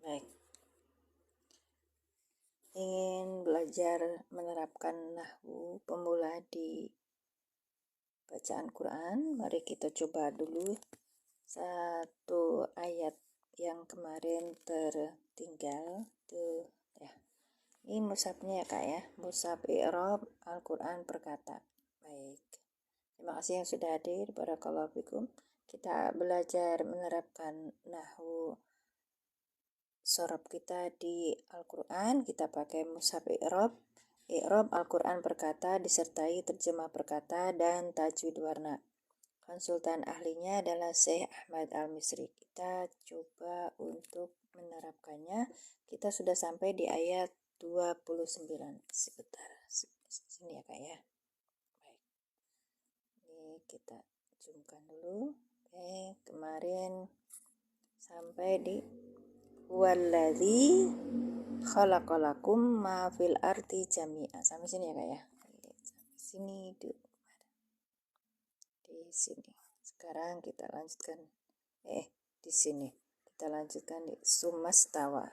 Baik, ingin belajar menerapkan nahwu pemula di bacaan Quran? Mari kita coba dulu satu ayat yang kemarin tertinggal tuh ya. Ini mushafnya ya Kak ya, mushaf i'rab Al-Quran perkata. Baik, terima kasih yang sudah hadir. Barakallahu fikum. Kita belajar menerapkan nahwu sorob kita di Al-Quran. Kita pakai mushaf i'rab Al-Quran perkata disertai terjemah perkata dan tajwid warna. Konsultan ahlinya adalah Syekh Ahmad Al-Misri. Kita coba untuk menerapkannya. Kita sudah sampai di ayat 29. Sebentar, sini ya Kak ya. Baik, ini kita zoomkan dulu. Oke, kemarin sampai di Walladzi khalaqalakum ma fil ardi jami'a. Sampai sini ya Kak ya. Sampai sini di sini. Sekarang kita lanjutkan di sini. Kita lanjutkan di sumastawa.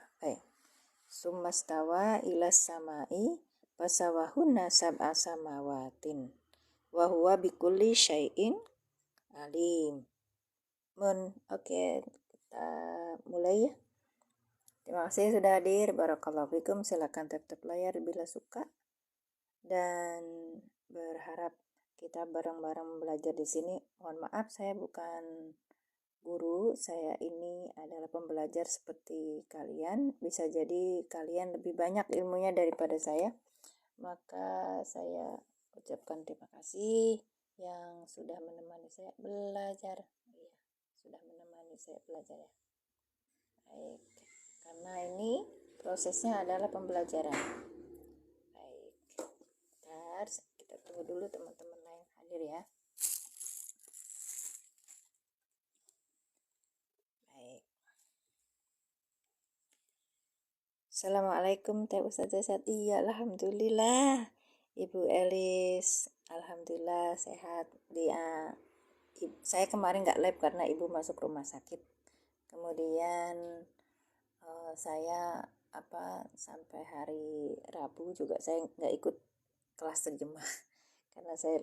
Sumastawa ilas samai fasawahunna sab'a samawatin. Wa huwa bikulli syai'in alim. Oke, kita mulai ya. Terima kasih sudah hadir. Barakallahu fikum. Silakan tap-tap layar bila suka. Dan berharap kita bareng-bareng belajar di sini. Mohon maaf saya bukan guru, saya ini adalah pembelajar seperti kalian. Bisa jadi kalian lebih banyak ilmunya daripada saya. Maka saya ucapkan terima kasih yang sudah menemani saya belajar. Iya, sudah menemani saya belajar ya. Baik, karena ini prosesnya adalah pembelajaran. Baik, bentar, kita tunggu dulu teman-teman lain hadir ya. Baik. Assalamualaikum Teh Ustazah Sat. Iya, alhamdulillah. Ibu Elis, alhamdulillah sehat. Saya kemarin nggak live karena ibu masuk rumah sakit. Kemudian saya sampai hari Rabu juga saya nggak ikut kelas terjemah karena saya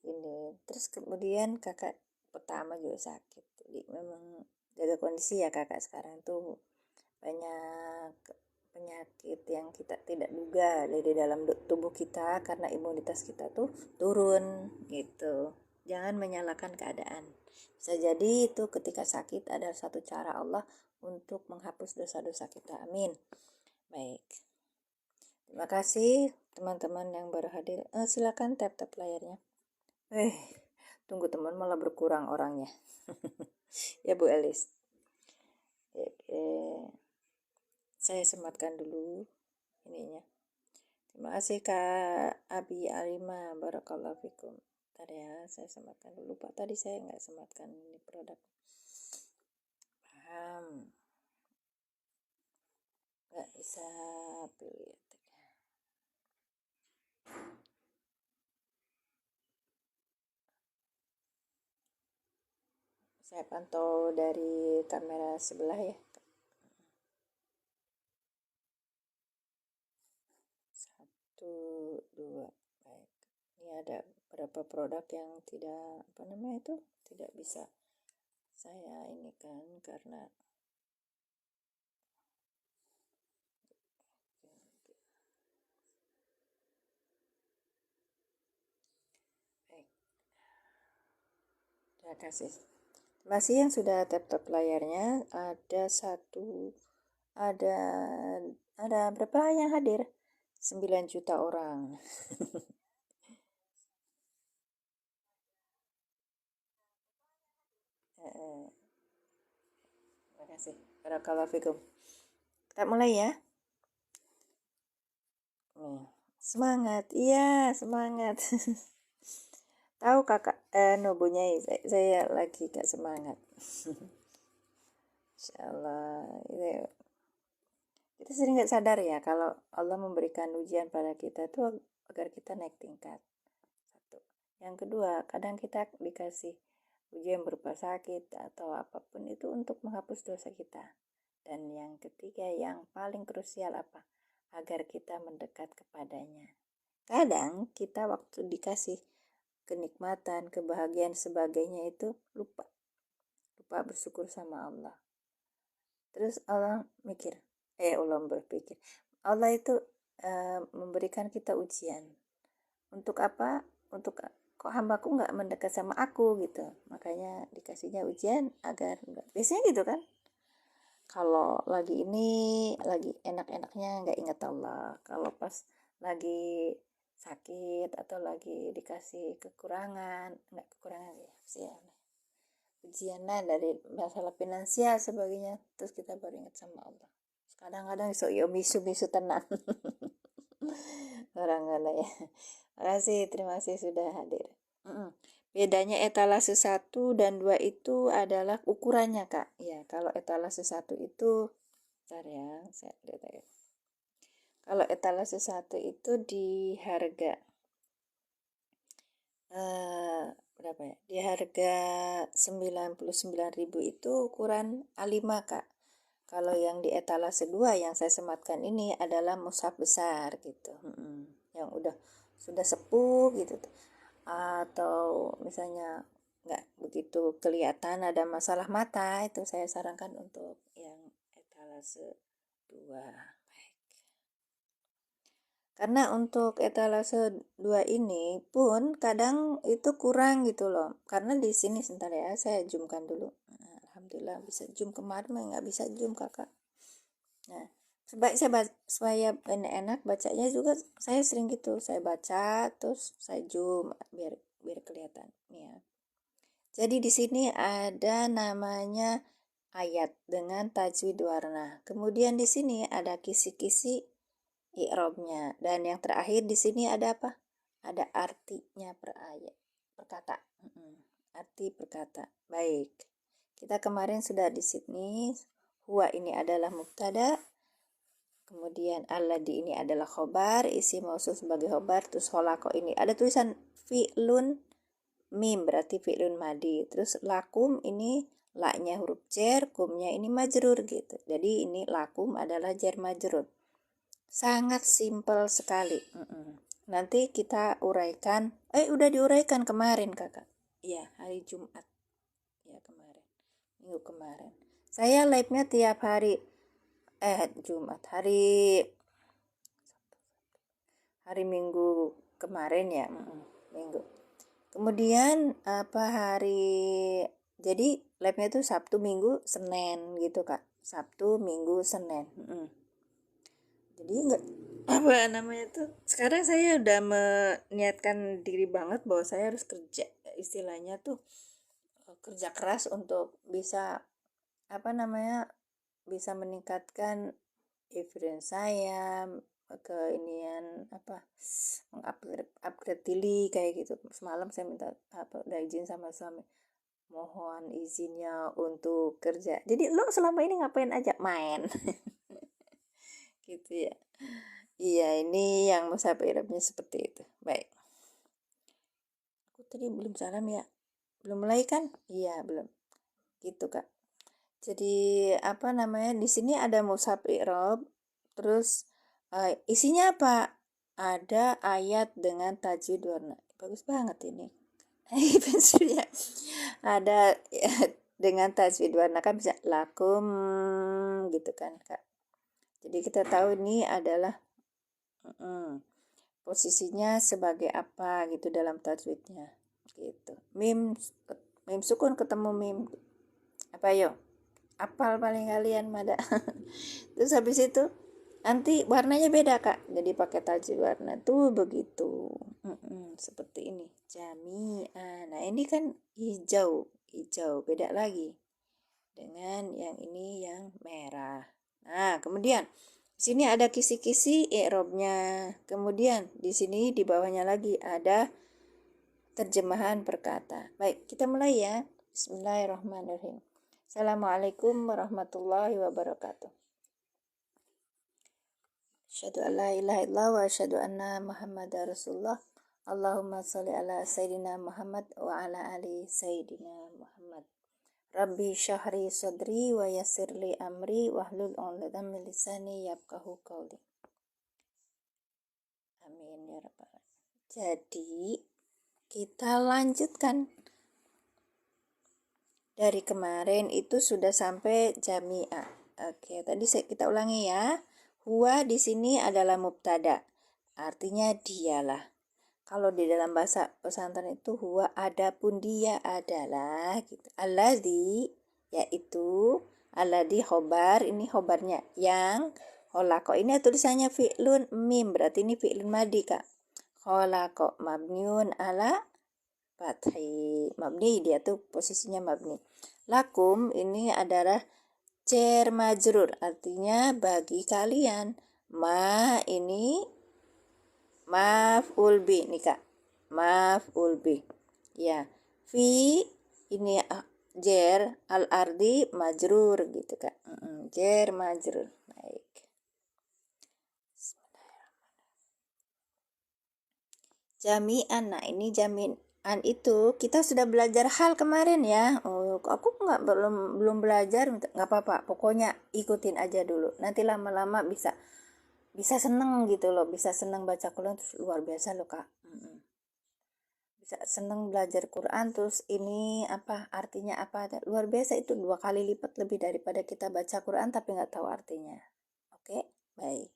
ini. Terus kemudian kakak pertama juga sakit. Jadi memang jaga kondisi ya kakak sekarang tuh banyak penyakit yang kita tidak duga dari dalam tubuh kita karena imunitas kita tuh turun gitu. Jangan menyalahkan keadaan. Bisa jadi itu ketika sakit ada satu cara Allah untuk menghapus dosa-dosa kita. Amin. Baik. Terima kasih teman-teman yang baru hadir. Silakan tap-tap layarnya. Tunggu teman malah berkurang orangnya. Ya Bu Elis. Saya sematkan dulu ininya. Terima kasih Kak Abi Alima, barakallahu fikum. Bentar ya, saya sematkan dulu. Pak, tadi saya nggak sematkan ini produk. Paham. Nggak bisa pilih. Saya pantau dari kamera sebelah ya. 1, 2. Baik. Ini ada beberapa produk yang tidak tidak bisa saya ini kan karena baik. Terima kasih. Terima kasih yang sudah tap-tap layarnya. Ada berapa yang hadir? 9 juta orang. Terima kasih. Barakallahu fikum. Kita mulai ya. Semangat. Iya, semangat. Tahu kakak Nobunya saya lagi gak semangat. Insyaallah. Kita sering gak sadar ya kalau Allah memberikan ujian pada kita tuh agar kita naik tingkat. Satu. Yang kedua, kadang kita dikasih ujian berupa sakit atau apapun itu untuk menghapus dosa kita. Dan yang ketiga yang paling krusial apa? Agar kita mendekat kepadanya. Kadang kita waktu dikasih kenikmatan, kebahagiaan, sebagainya itu lupa bersyukur sama Allah. Terus Allah berpikir, Allah itu memberikan kita ujian. Untuk apa? Untuk kok hambaku nggak mendekat sama aku gitu. Makanya dikasihnya ujian agar enggak. Biasanya gitu kan? Kalau lagi enak-enaknya nggak ingat Allah. Kalau pas lagi sakit atau lagi dikasih kekurangan, nggak kekurangan ya, sih ujian lah dari masalah finansial sebagainya, terus kita baru ingat sama Allah. Kadang-kadang so yo misu tenan. Orang ngono ya. Terima kasih sudah hadir. Bedanya etalase 1 dan 2 itu adalah ukurannya, Kak. Ya, kalau etalase 1 itu, bentar ya, saya lihat ya. Kalau etalase 1 itu di harga berapa ya? Di harga 99.000 itu ukuran A5, Kak. Kalau yang di etalase 2 yang saya sematkan ini adalah mushaf besar gitu. Yang sudah sepuh gitu. Atau misalnya nggak begitu kelihatan ada masalah mata, itu saya sarankan untuk yang etalase 2. Karena untuk etalase 2 ini pun kadang itu kurang gitu loh. Karena di sini sebentar ya, saya zoomkan dulu. Nah, alhamdulillah bisa zoom, kemarin nggak bisa zoom kakak. Nah, supaya enak bacanya juga saya sering gitu. Saya baca terus saya zoom biar kelihatan ya. Jadi di sini ada namanya ayat dengan tajwid warna. Kemudian di sini ada kisi-kisi i'rabnya, dan yang terakhir di sini ada apa? Ada artinya per ayat, perkata. Arti perkata. Baik. Kita kemarin sudah di sini. Huwa ini adalah mubtada. Kemudian alladzi ini adalah khobar, isi mausul sebagai khobar, terus kholaqo ini ada tulisan fi'lun mim, berarti fi'lun madi. Terus lakum ini la-nya huruf jar, kumnya ini majrur gitu. Jadi ini lakum adalah jar majrur. Sangat simpel sekali. Nanti kita uraikan. Udah diuraikan kemarin kakak. Iya, hari Jumat. Ya kemarin. Minggu kemarin. Saya live-nya tiap hari. Jumat. Hari Minggu kemarin ya. Minggu. Kemudian jadi live-nya itu Sabtu, Minggu, Senin gitu kak. Sabtu, Minggu, Senin. Jadi enggak sekarang saya udah meniatkan diri banget bahwa saya harus kerja, istilahnya tuh kerja keras untuk bisa bisa meningkatkan evidence saya, mengupgrade diri kayak gitu. Semalam saya minta udah izin sama suami, mohon izinnya untuk kerja. Jadi lo selama ini ngapain aja? Main. Gitu ya. Iya, ini yang mushaf i'rabnya seperti itu. Baik. Aku tadi belum salam ya. Belum mulai kan? Iya, belum. Gitu, Kak. Jadi di sini ada mushaf i'rab, terus isinya apa? Ada ayat dengan tajwid warna. Bagus banget ini. Pensilnya. Ada dengan tajwid warna kan bisa lakum gitu kan, Kak. Jadi kita tahu ini adalah posisinya sebagai apa gitu dalam tajwidnya gitu. Mim sukun ketemu mim apa yo? Apal paling kalian mada. Terus habis itu nanti warnanya beda kak, jadi pakai tajwid warna tuh begitu. Seperti ini jami'ah. Nah ini kan hijau beda lagi dengan yang ini yang merah. Nah kemudian di sini ada kisi-kisi i'rabnya. Kemudian di sini di bawahnya lagi ada terjemahan perkata. Baik, kita mulai ya. Bismillahirrahmanirrahim. Assalamualaikum warahmatullahi wabarakatuh. Asyhadu an la ilaha illallah wa asyhadu anna Muhammadar Rasulullah. Allahumma sholli ala sayyidina Muhammad wa ala ali sayyidina Muhammad. Rabbi syahri sadri wa yassirli amri wahlul 'uqdatam min lisani yafqahu qawli. Amin ya rabbal alamin. Jadi kita lanjutkan. Dari kemarin itu sudah sampai jami'ah. Oke, tadi kita ulangi ya. Huwa di sini adalah mubtada. Artinya dialah. Kalau di dalam bahasa pesantren itu huwa adapun dia adalah gitu. Alladzi yaitu alladzi khobar, ini khobarnya yang kholaqo ini tulisannya fi'lun mim, berarti ini fi'lun madi Kak. Kholaqo mabniun ala fathi, mabni, dia tuh posisinya mabni. Lakum ini adalah jar majrur, artinya bagi kalian. Ma ini maf'ul bi nih Kak, maf'ul bi ya. Fi ini jar, al ardi majrur gitu Kak. Jar majrur. Baik, jami'an. Nah ini jami'an itu kita sudah belajar hal kemarin ya. Oh, aku belum belajar, nggak apa-apa, pokoknya ikutin aja dulu, nanti lama-lama bisa seneng gitu loh, bisa seneng baca Quran, terus luar biasa loh Kak. Bisa seneng belajar Quran, terus ini apa artinya, apa luar biasa, itu 2 kali lipat lebih daripada kita baca Quran tapi nggak tahu artinya. Oke, baik.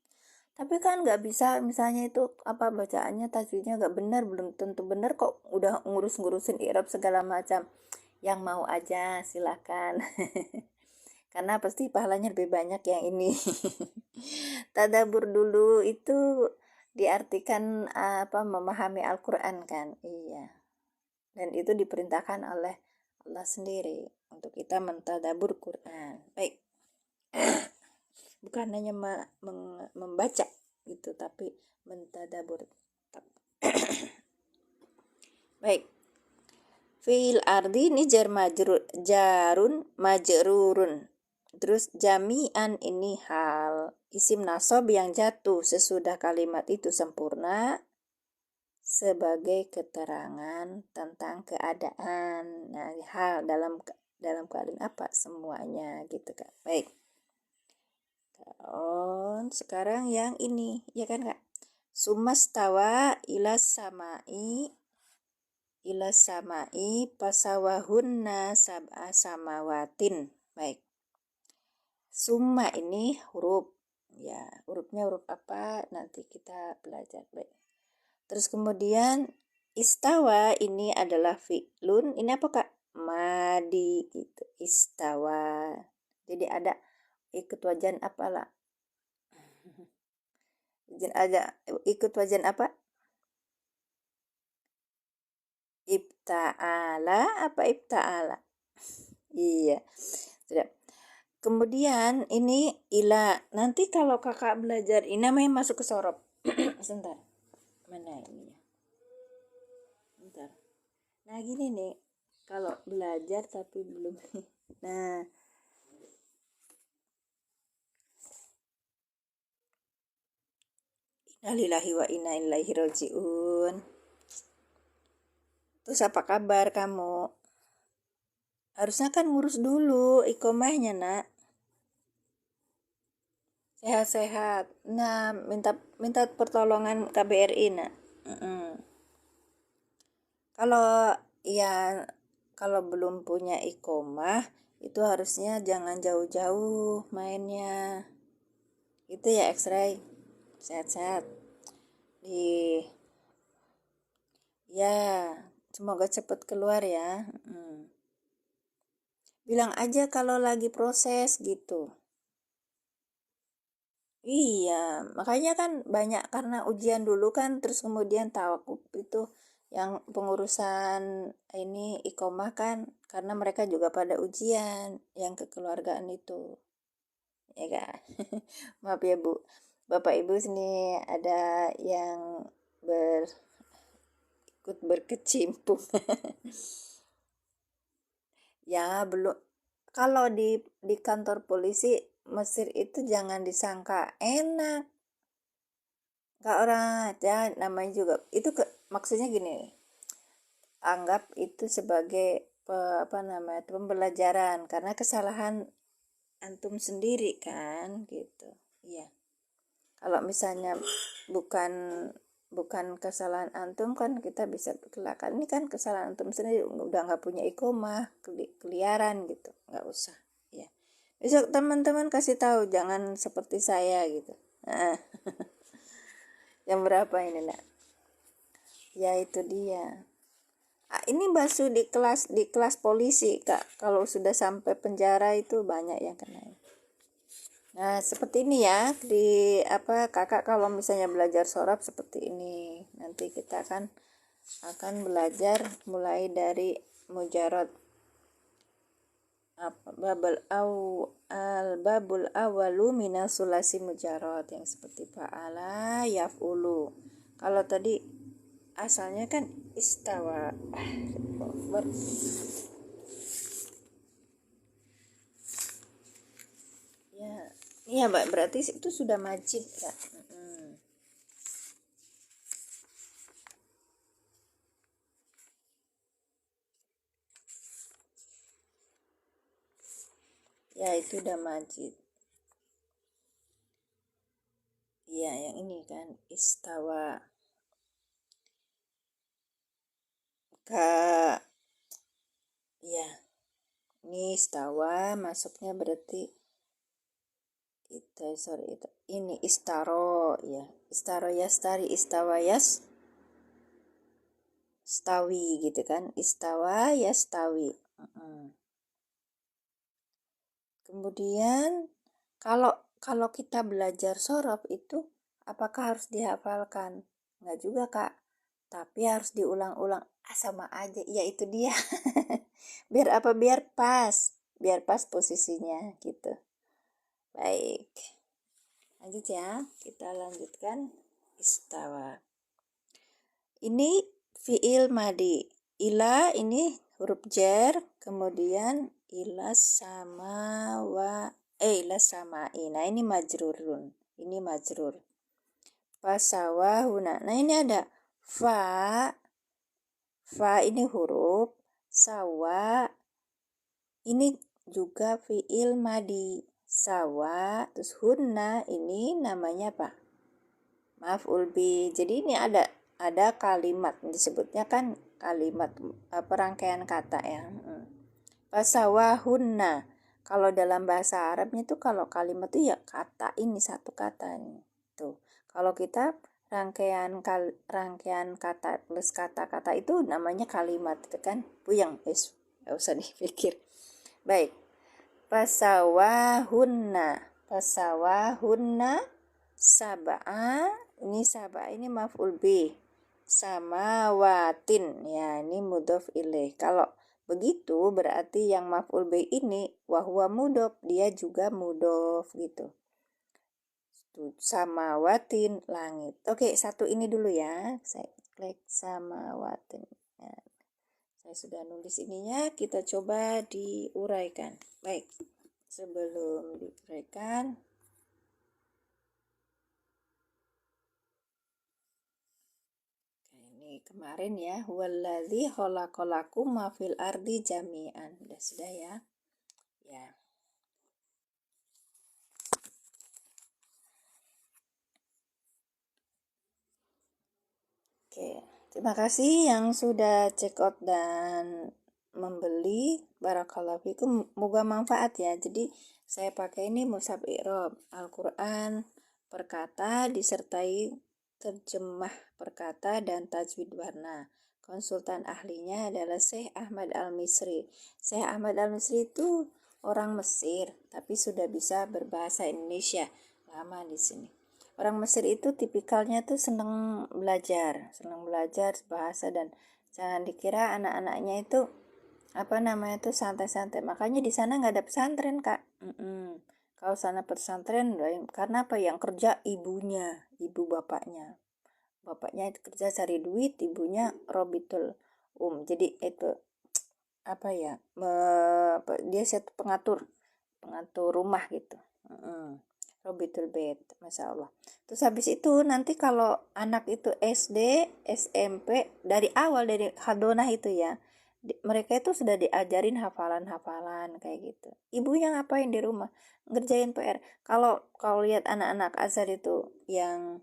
Tapi kan nggak bisa, misalnya itu apa bacaannya tajwidnya nggak benar, belum tentu benar kok udah ngurusin i'rab segala macam. Yang mau aja silakan. Karena pasti pahalanya lebih banyak yang ini. Tadabur dulu itu diartikan apa, memahami Al-Qur'an kan. Iya. Dan itu diperintahkan oleh Allah sendiri untuk kita mentadabur Quran. Baik. Bukan hanya membaca gitu, tapi mentadabur. Baik. Fil ardi ini jarun majrurun. Terus jami'an ini hal isim nasab yang jatuh sesudah kalimat itu sempurna sebagai keterangan tentang keadaan. Nah, hal dalam keadaan apa semuanya gitu Kak. Baik. Sekarang yang ini ya kan Kak. Sumastawa ila samai pasawahunna sab'a samawatin. Baik. Summa ini huruf ya, hurufnya huruf apa nanti kita belajar. Baik. Terus kemudian istawa ini adalah fi'lun, ini apa Kak? Madi gitu. Istawa. Jadi ada ikut wajan apalah? Ada ikut wajan apa? Ibta'ala apa ibta'ala? Iya. Sudah. Kemudian ini ila. Nanti kalau Kakak belajar ini namanya masuk ke sorop. Sebentar. Mana ini ya? Bentar. Nah, gini nih. Kalau belajar tapi belum. Nah, innalillahi wa inna ilaihi rajiun. Terus apa kabar kamu? Harusnya kan ngurus dulu ikomahnya Nak. Sehat-sehat. Nah, minta pertolongan KBRI Nak. Kalau belum punya ikomah itu harusnya jangan jauh-jauh mainnya. Itu ya X-ray. Sehat-sehat. Ya, semoga cepat keluar ya. Bilang aja kalau lagi proses gitu. Iya, makanya kan banyak karena ujian dulu kan, terus kemudian tawakuf itu yang pengurusan ini ikomah kan, karena mereka juga pada ujian yang kekeluargaan itu. Ya kan? Maaf ya Bu. Bapak Ibu sini ada yang ikut berkecimpung. Ya, belum. Kalau di kantor polisi Mesir itu jangan disangka enak. Gak orang namanya juga itu maksudnya gini, anggap itu sebagai pembelajaran karena kesalahan antum sendiri kan gitu. Iya. Kalau misalnya bukan kesalahan antum kan kita bisa kelakan, ini kan kesalahan antum sendiri, udah nggak punya iqomah, keliaran gitu, nggak usah ya. Besok teman-teman kasih tahu jangan seperti saya gitu. Nah, yang berapa ini nak? Ya itu dia. Ini basuh di kelas polisi kak, kalau sudah sampai penjara itu banyak yang kena. Nah seperti ini ya, kakak kalau misalnya belajar sorab seperti ini, nanti kita akan belajar mulai dari mujarad babul awalu minas sulasi mujarad yang seperti fa'ala yaf'ulu. Kalau tadi asalnya kan istawa. Ya, iya mbak, berarti itu sudah majid kak. Ya itu udah majid. Iya yang ini kan istawa kak. Ya ini istawa masuknya berarti ini istaro ya, istaro yastari, istawa stawi gitu kan, istawa yastawi. Kemudian kalau kita belajar sorof itu apakah harus dihafalkan? Enggak juga kak, tapi harus diulang-ulang. Sama aja, ya itu dia. Biar apa? Biar pas posisinya gitu. Baik, lanjut ya, kita lanjutkan istawa. Ini fiil madi, ila ini huruf jar, kemudian ila samai. Nah ini majrurun, ini majrur. Fasawahuna. Nah ini ada fa ini huruf, sawa ini juga fiil madi, sawa, terus hunna ini namanya apa? Maf'ul bi. Jadi ini ada kalimat, disebutnya kan kalimat perangkaian kata ya. Fasawahunna. Kalau dalam bahasa Arabnya itu kalau kalimat itu ya kata, ini satu kata nih. Tuh. Kalau kita rangkaian kata plus kata-kata itu namanya kalimat itu kan. Puyeng, wis, enggak usah dipikir. Baik. Fasawahunna sab'a, ini sab'a ini maf'ul bi, samawatin ya ini mudhof ilaih. Kalau begitu berarti yang maf'ul bi ini wahwa mudhof, dia juga mudhof gitu. Samawatin langit. Oke, satu ini dulu ya, saya klik samawatin ya. Saya sudah nulis ininya, kita coba diuraikan. Baik, sebelum diuraikan kemarin ya, waladzi khalaqalakum ma fil ardi jami'an. Sudah ya. Ya. Oke, terima kasih yang sudah check out dan membeli. Barakallahu fikum, moga manfaat ya. Jadi saya pakai ini mushaf i'rab Al-Qur'an perkata disertai terjemah perkata dan tajwid warna. Konsultan ahlinya adalah Syekh Ahmad Al-Misri. Syekh Ahmad Al-Misri itu orang Mesir, tapi sudah bisa berbahasa Indonesia. Lama di sini. Orang Mesir itu tipikalnya tuh senang belajar bahasa, dan jangan dikira anak-anaknya itu santai-santai. Makanya di sana nggak ada pesantren kak. Kalau sana pesantren karena apa, yang kerja ibu bapaknya itu kerja cari duit, ibunya robitul jadi itu dia satu pengatur rumah gitu. Robitul bed, masya Allah. Terus habis itu nanti kalau anak itu SD, SMP dari awal dari hadonah itu ya, mereka itu sudah diajarin hafalan-hafalan kayak gitu. Ibunya ngapain di rumah? Ngerjain PR. Kalau lihat anak-anak Azhar itu yang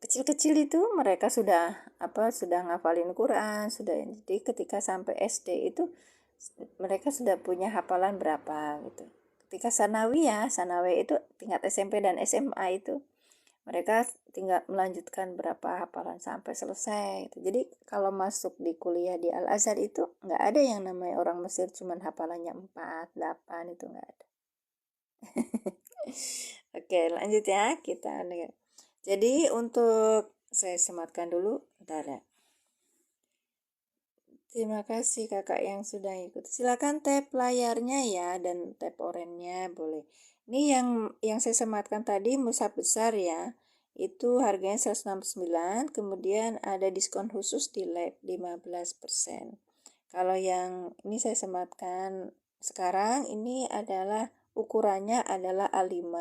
kecil-kecil itu mereka sudah ngafalin Quran, jadi ketika sampai SD itu mereka sudah punya hafalan berapa gitu. Ketika sanawiyah itu tingkat SMP dan SMA itu mereka tinggal melanjutkan berapa hafalan sampai selesai gitu. Jadi kalau masuk di kuliah di Al-Azhar itu nggak ada yang namanya orang Mesir cuman hafalannya 4, 8 itu nggak ada. Oke, lanjut ya kita lihat. Jadi untuk saya sematkan dulu, bentar ya. Terima kasih kakak yang sudah ikut. Silakan tap layarnya ya dan tap oranye boleh. Ini yang saya sematkan tadi mushaf besar ya. Itu harganya 169, kemudian ada diskon khusus di lab 15%. Kalau yang ini saya sematkan sekarang ini adalah ukurannya adalah A5.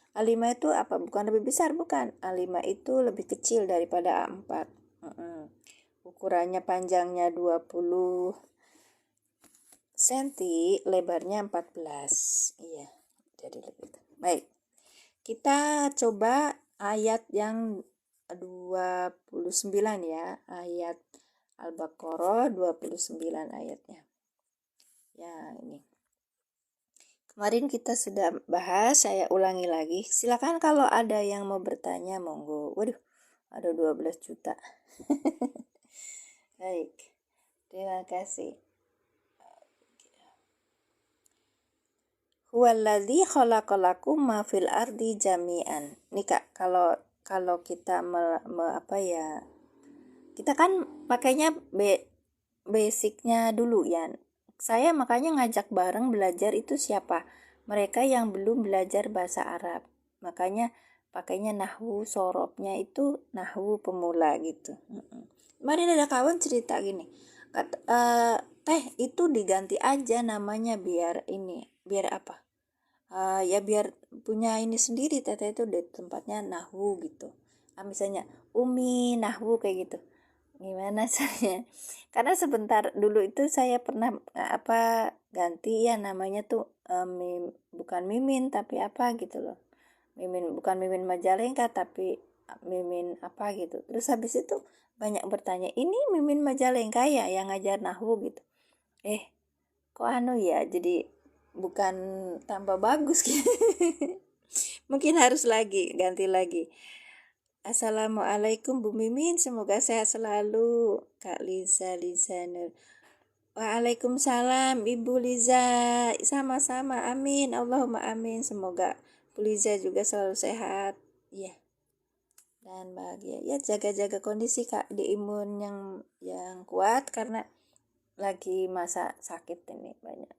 A5 itu apa? Bukan lebih besar, bukan. A5 itu lebih kecil daripada A4. Ukurannya panjangnya 20 cm, lebarnya 14. Iya, jadi lebih. Baik. Kita coba ayat yang 29 ya. Ayat Al-Baqarah 29 ayatnya. Ya, ini. Kemarin kita sudah bahas, saya ulangi lagi. Silakan kalau ada yang mau bertanya, monggo. Waduh, ada 12 juta. Baik, terima kasih. Huwallazi khalaqalakum ma fil ardi jami'an. Nih Kak, kalau kita kita kan pakainya basicnya dulu ya. Saya makanya ngajak bareng belajar itu siapa? Mereka yang belum belajar bahasa Arab. Makanya pakainya nahwu, sorobnya itu nahwu pemula gitu. Kemarin ada kawan cerita gini, teh itu diganti aja namanya biar apa? Ya biar punya ini sendiri, teteh itu di tempatnya nahwu gitu. Misalnya Umi nahwu kayak gitu. Gimana saya? Karena sebentar dulu itu saya pernah ganti ya namanya tuh bukan Mimin tapi apa gitu loh. Bukan Mimin Majalengka tapi Mimin apa gitu. Terus habis itu banyak bertanya, ini Mimin Majalengka ya yang ngajar nahwu gitu. Kok ya, jadi bukan tambah bagus gitu. Mungkin harus ganti lagi. Assalamualaikum Bu Mimin, semoga sehat selalu. Kak Liza Nur. Waalaikumsalam Ibu Liza, sama-sama, amin, Allahumma amin. Semoga Bu Liza juga selalu sehat, ya, dan bahagia. Ya, jaga-jaga kondisi Kak, di imun yang kuat karena lagi masa sakit ini banyak.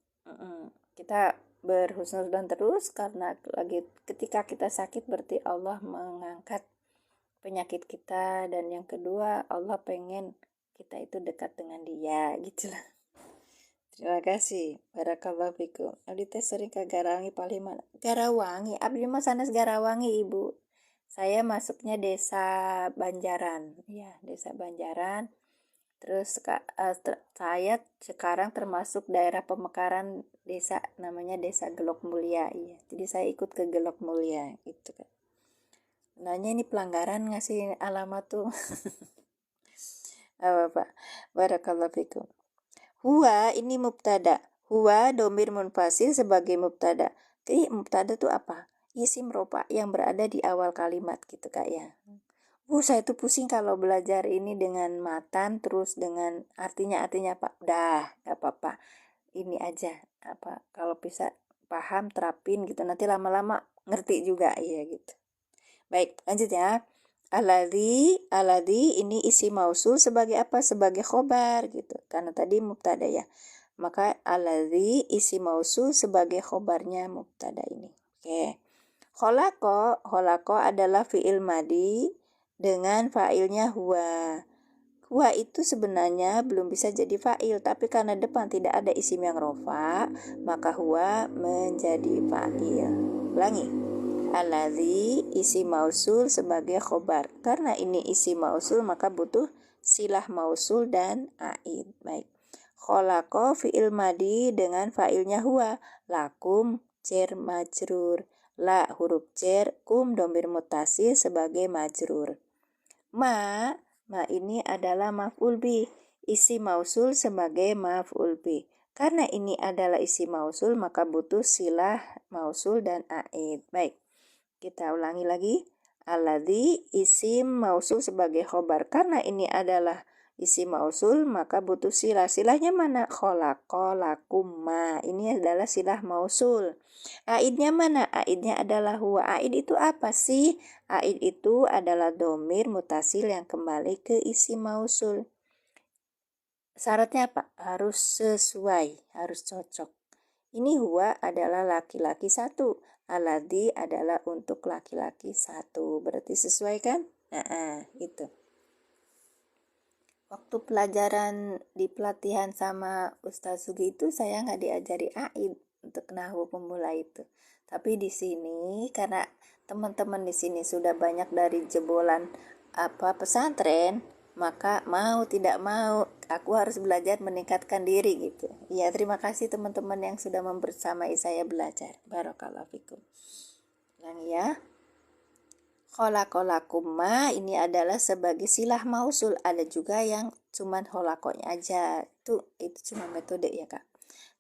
Kita berhusnuzon terus karena ketika kita sakit berarti Allah mengangkat penyakit kita, dan yang kedua Allah pengen kita itu dekat dengan Dia gitulah. Terima kasih. Barakallahu fikum. Abdi teh sering ke Garawangi. Abdi mah sanes Garawangi, Ibu. Saya masuknya desa Banjaran. Ya, desa Banjaran. Terus saya sekarang termasuk daerah pemekaran desa namanya Desa Gelok Mulia. Iya. Jadi saya ikut ke Gelok Mulia gitu kan. Nanya ini pelanggaran ngasih alamat tuh. Apa? Barakallahu fikum. Huwa ini mubtada. Huwa domir munfasil sebagai mubtada. Jadi mubtada tuh apa? Isim rofa yang berada di awal kalimat gitu Kak ya. Saya tuh pusing kalau belajar ini dengan matan terus dengan artinya apa. Dah, gak apa-apa. Ini aja kalau bisa paham terapin gitu. Nanti lama-lama ngerti juga ya gitu. Baik, lanjut ya. Alladzi ini isi mausul sebagai apa? Sebagai khobar gitu. Karena tadi mubtada ya. Maka alladzi isi mausul sebagai khobarnya mubtada ini. Oke. Kholaqo adalah fi'il madi dengan fa'ilnya huwa. Huwa itu sebenarnya belum bisa jadi fa'il, tapi karena depan tidak ada isim yang rofa, maka huwa menjadi fa'il. Ulangi. Alladzi isi mausul sebagai khobar. Karena ini isi mausul maka butuh silah mausul dan aid. Baik. Kholaqa fi'il madi dengan fa'ilnya huwa. Lakum jar majrur. La huruf jar, kum domir mutasil sebagai majrur. Ma ini adalah maf'ul bih. Isi mausul sebagai maf'ul bih. Karena ini adalah isi mausul maka butuh silah mausul dan aid. Baik. Kita ulangi lagi. Alladzi isim mausul sebagai khobar. Karena ini adalah isim mausul maka butuh silah. Silahnya mana? Kholaqa lakum ma. Ini adalah silah mausul. Aidnya mana? Aidnya adalah huwa. Aid itu apa sih? Aid itu adalah domir mutasil yang kembali ke isim mausul. Syaratnya apa? Harus sesuai, harus cocok. Ini huwa adalah laki-laki satu. Alladzi adalah untuk laki-laki satu. Berarti sesuai kan? Nah, itu. Waktu pelajaran di pelatihan sama Ustaz Sugi itu saya nggak diajari aid untuk nahwu pemula itu. Tapi di sini karena teman-teman di sini sudah banyak dari jebolan pesantren, maka mau tidak mau aku harus belajar meningkatkan diri gitu. Ya, terima kasih teman-teman yang sudah membersamai saya belajar. Barakallahu fikum. Ulangi ya. Kholaqalakum ma ini adalah sebagai silah mausul. Ada juga yang cuman kholakonya aja. Itu cuma metode ya Kak.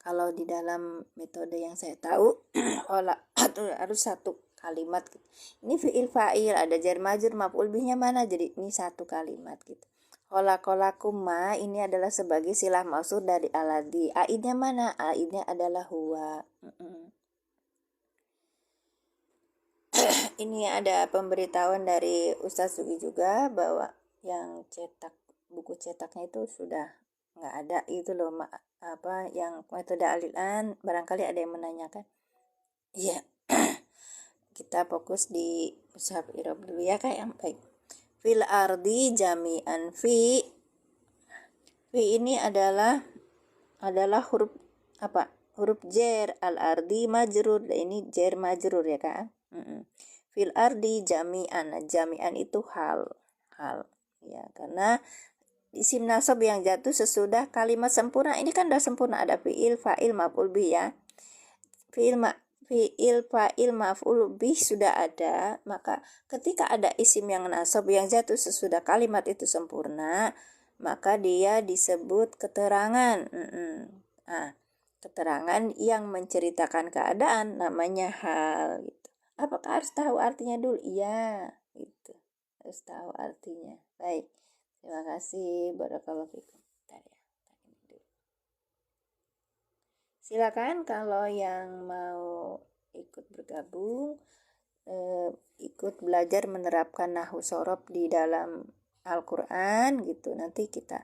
Kalau di dalam metode yang saya tahu harus satu kalimat gitu. Ini fi'il fa'il, ada jar majrur, maf'ul bihnya mana? Jadi ini satu kalimat gitu. Kholaqalakum ma ini adalah sebagai silah mausul dari alladzi. Aidnya mana? Aidnya adalah huwa. Ini ada pemberitahuan dari Ustaz Sugi juga bahwa yang buku cetaknya itu sudah nggak ada itu loh, yang metode alilan. Barangkali ada yang menanyakan. Iya. Kita fokus di mushaf i'rab dulu ya Kak yang baik. Fil ardi jami'an fi ini adalah huruf huruf jar. Al ardi majrur. Ini jar majrur ya Kak. Fil ardi jami'an. Jami'an itu hal ya, karena isim nasab yang jatuh sesudah kalimat sempurna. Ini kan udah sempurna, ada fi'il, fa'il, maf'ul bih ya. Fi'il, fa'il, maf'ul bih sudah ada, maka ketika ada isim yang nasab yang jatuh sesudah kalimat itu sempurna, maka dia disebut keterangan. Keterangan yang menceritakan keadaan namanya hal gitu. Apakah harus tahu artinya dulu? Iya, gitu. Harus tahu artinya. Baik. Terima kasih. Barakallahu fikum. Silakan kalau yang mau ikut bergabung, ikut belajar menerapkan nahwu sorob di dalam Al-Quran gitu. Nanti kita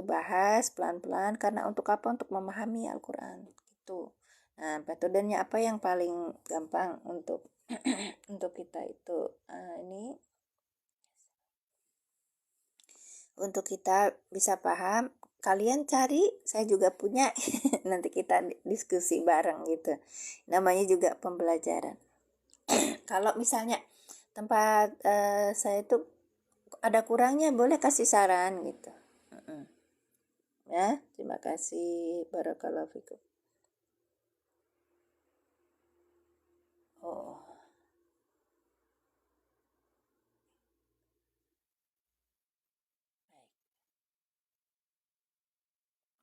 bahas pelan-pelan, karena untuk apa? Untuk memahami Al-Quran gitu. Nah, metodenya apa yang paling gampang untuk untuk kita itu ini untuk kita bisa paham, kalian cari, saya juga punya. Nanti kita diskusi bareng gitu. Namanya juga pembelajaran. Kalau misalnya tempat saya itu ada kurangnya, boleh kasih saran gitu. Ya, terima kasih. Barakallahu fikum.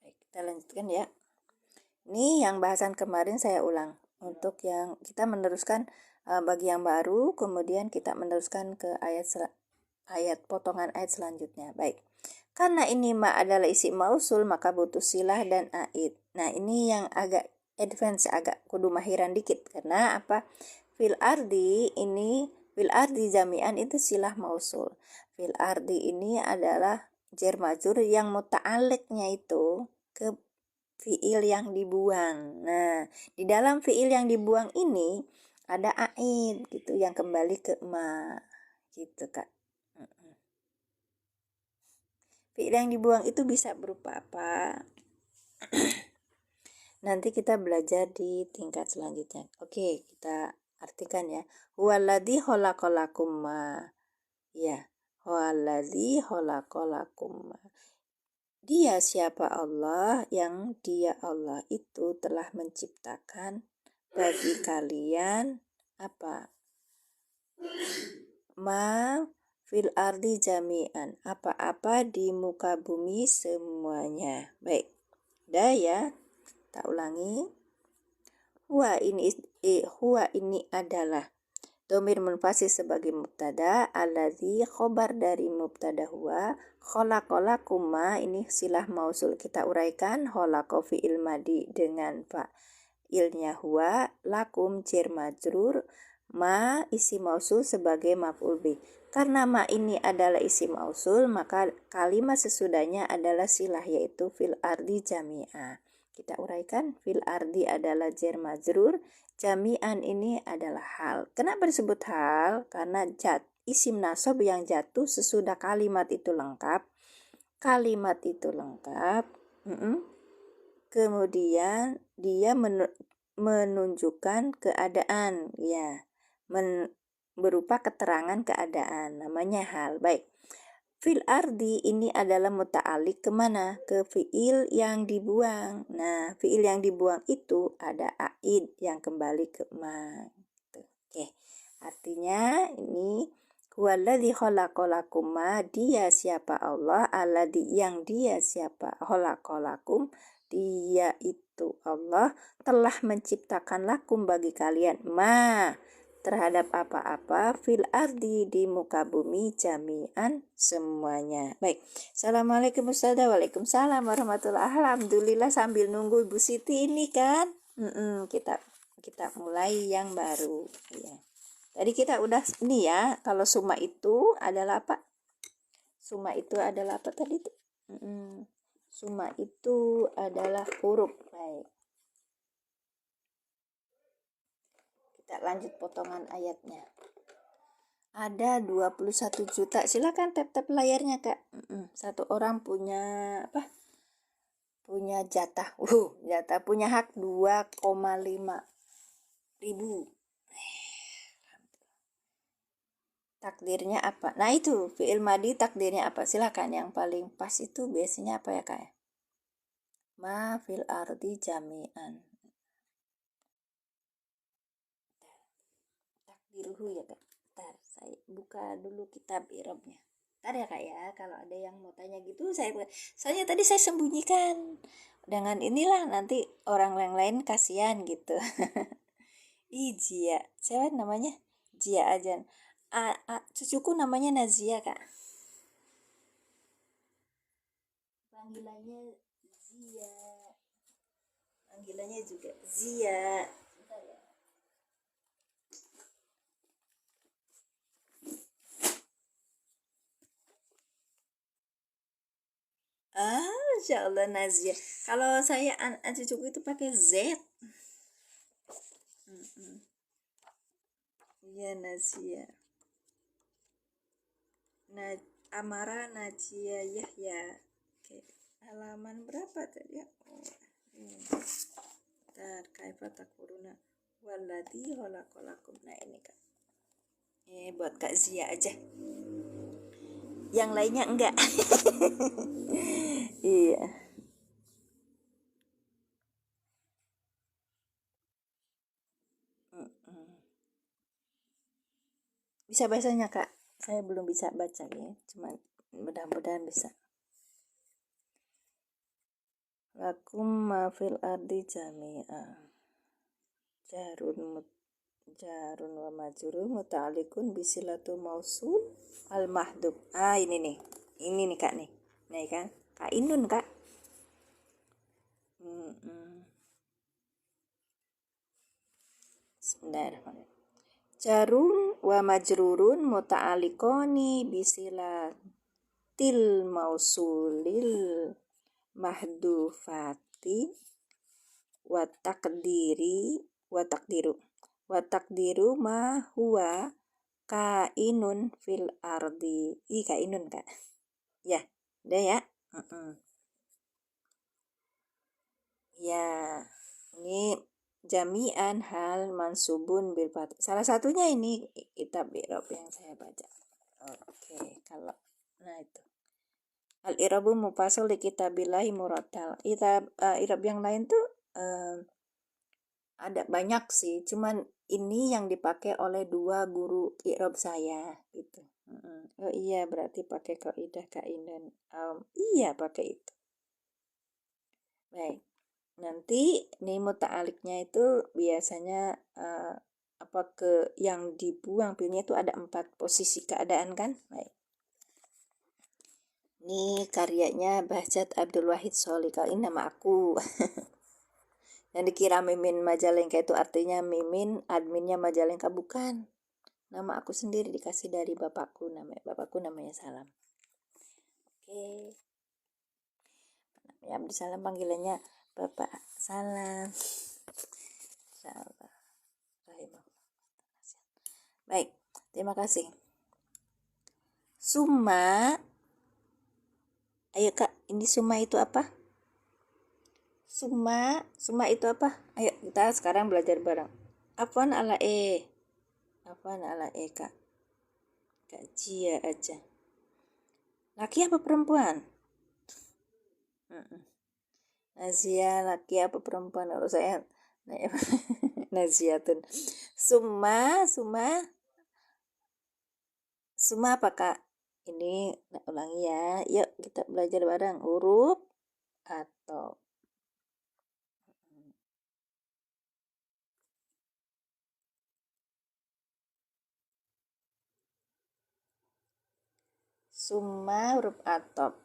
Baik, kita lanjutkan ya. Ini yang bahasan kemarin saya ulang. Untuk yang kita meneruskan bagi yang baru, kemudian kita meneruskan ke potongan ayat selanjutnya. Baik. Karena ini ma adalah isi mausul, maka butuh silah dan aid. Nah, ini yang agak advance, agak kudu mahiran dikit. Karena apa? Fil ardi jami'an itu silah mausul. Fil ardi ini adalah jar majrur yang muta'alliqnya itu ke fiil yang dibuang. Nah, di dalam fiil yang dibuang ini ada aid gitu yang kembali ke ma gitu Kak. Fiil yang dibuang itu bisa berupa apa? Nanti kita belajar di tingkat selanjutnya. Oke, kita artikan ya. Huwaladzi khalaqalakum ma. Ya, Huwallazi khalaqalakum. Dia siapa Allah? Yang dia Allah itu telah menciptakan bagi kalian apa? Ma fil ardi jami'an, apa-apa di muka bumi semuanya. Baik, dah ya, tak ulangi. Huwa ini adalah domir munfasil sebagai mubtada, allazi khobar dari mubtada huwa, khalaqalakuma ini silah mausul, kita uraikan khalaqa fi'il madi dengan fa'ilnya huwa, lakum jar majrur, ma isim mausul sebagai maf'ul bih. Karena ma ini adalah isim mausul, maka kalimat sesudahnya adalah silah, yaitu fil ardi jami'a. Kita uraikan, fil ardi adalah jar majrur, jami'an ini adalah hal. Kenapa disebut hal? Karena isim nasab yang jatuh sesudah kalimat itu lengkap. Kalimat itu lengkap. Kemudian dia menunjukkan keadaan, ya, berupa keterangan keadaan, namanya hal. Baik, fil ardi ini adalah muta'alik kemana? Ke fi'il yang dibuang. Nah, fi'il yang dibuang itu ada aid yang kembali ke ma. Oke, artinya ini huwallazi khalaqalakum, dia siapa Allah, alladzi yang dia siapa, khalaqalakum dia itu Allah telah menciptakan lakum bagi kalian ma terhadap apa-apa fil ardi di muka bumi jami'an semuanya. Baik, assalamualaikum Ustazah. Waalaikumsalam warahmatullahi. Alhamdulillah, sambil nunggu Ibu Siti ini kan kita mulai yang baru ya. Tadi kita udah ini ya, kalau suma itu adalah apa? Suma itu adalah apa tadi tuh? Suma itu adalah huruf. Baik, kita lanjut potongan ayatnya. Ada 21 juta. Silakan tap-tap layarnya, Kak. Satu orang punya apa? Punya jatah. Jatah punya hak 2,5 ribu. Takdirnya apa? Nah, itu fi'il madi takdirnya apa? Silakan, yang paling pas itu biasanya apa ya, Kak? Ma fil ardi jami'an. Takdiruhu ya, Kak. Bentar, saya buka dulu kitab i'rabnya. Bentar ya, Kak ya, kalau ada yang mau tanya gitu, saya tadi saya sembunyikan. Dengan inilah nanti orang yang lain kasihan gitu. Jia. Siapa namanya? Jia Ajan. Cucuku namanya Nazia, Kak. Panggilannya Zia. Panggilannya juga Zia. Bentar ya. Insya Allah Nazia. Kalau saya cucuku itu pakai Z. Iya, Nazia. Amara Najia Yahya. Oke. Halaman berapa tadi ya? Kaifa takfuruna walladzi khalaqalakum. Nah, ini Kak. Buat Kak Zia aja. Yang lainnya enggak. Iya. Bisa bahasanya, Kak? Saya belum bisa baca ya, cuma mudah-mudahan bisa. Lakum ma fil ardi jami'a. Jarun wa majrur muta'alliqun bisilatu mausul al mahdhuf. Ini nih. Ini nih, Kak nih. Nih kan? Kak Inun, Kak. Bismillahirrahmanirrahim. Jarun wa majrurun muta'alliqoni bisilatil mausulil mahdufati wa takdiru ma huwa kainun fil ardi. Kainun, Kak. Ya, udah ya. Ya, ini jami'an hal mansubun bil fath. Salah satunya ini kitab i'rab yang saya baca. Oke, kalau nah itu al-irabu mufassal li kitabillahi murattal. Irab yang lain tuh ada banyak sih, cuman ini yang dipakai oleh dua guru i'rab saya gitu. Oh iya, berarti pakai kaidah kainan. Iya, pakai itu. Baik. Nanti nih muta'aliknya itu biasanya apa ke yang dibuang pilihnya itu ada 4 posisi keadaan kan? Baik. Ini karyanya Bahjat Abdul Wahid Solikal, ini nama aku. Yang dikira Mimin Majalengka itu artinya Mimin adminnya Majalengka, bukan. Nama aku sendiri dikasih dari bapakku namanya Salam. Oke. Ya Abdi Salam panggilannya Bapak Salam. Insyaallah. Baik, terima kasih. Summa. Ayo Kak, ini summa itu apa? Summa itu apa? Ayo kita sekarang belajar bareng. Afwan ala E. Afwan ala E Kak. Kak Jia aja. Laki apa perempuan? Nazia laki apa perempuan? Kalau saya Naziatun. Summa apa Kak? Ini ulangi ya. Yuk kita belajar bareng. Huruf atau summa huruf atop.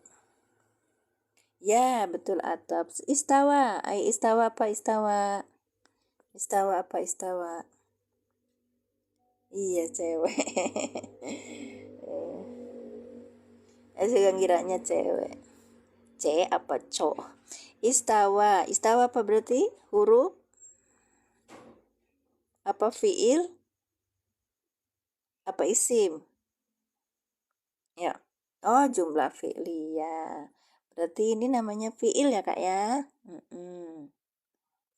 Ya, betul atop. Istawa. Ayo istawa apa istawa? Istawa apa istawa? Iya, cewek. Saya juga ngiranya cewek. C apa co? Istawa. Istawa apa berarti? Huruf apa fiil? Apa isim? Ya. Oh, jumlah fi'liyah. Berarti ini namanya fi'il ya, Kak ya?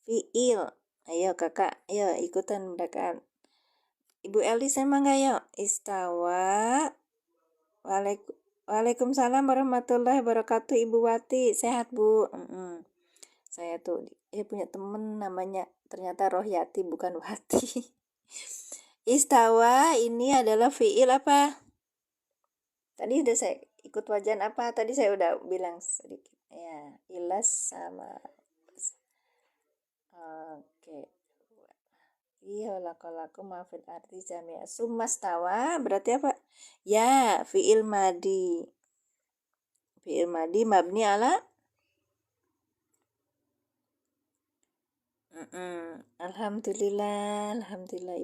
Fi'il. Ayo, Kakak. Ayo, ikutan mereka. Ibu Elis emang nggak yuk? Istawa. Waalaikumsalam warahmatullahi wabarakatuh. Ibu Wati. Sehat, Bu? Saya tuh punya temen namanya ternyata Rohyati bukan Wati. Istawa ini adalah fi'il apa? Tadi udah saya ikut wajan apa? Tadi saya udah bilang sedikit. Ya, ilas sama. Oke. Iya, laku maafin arti jamia. Sumastawa berarti apa? Ya, fi'il madi. Fi'il madi mabni ala Alhamdulillah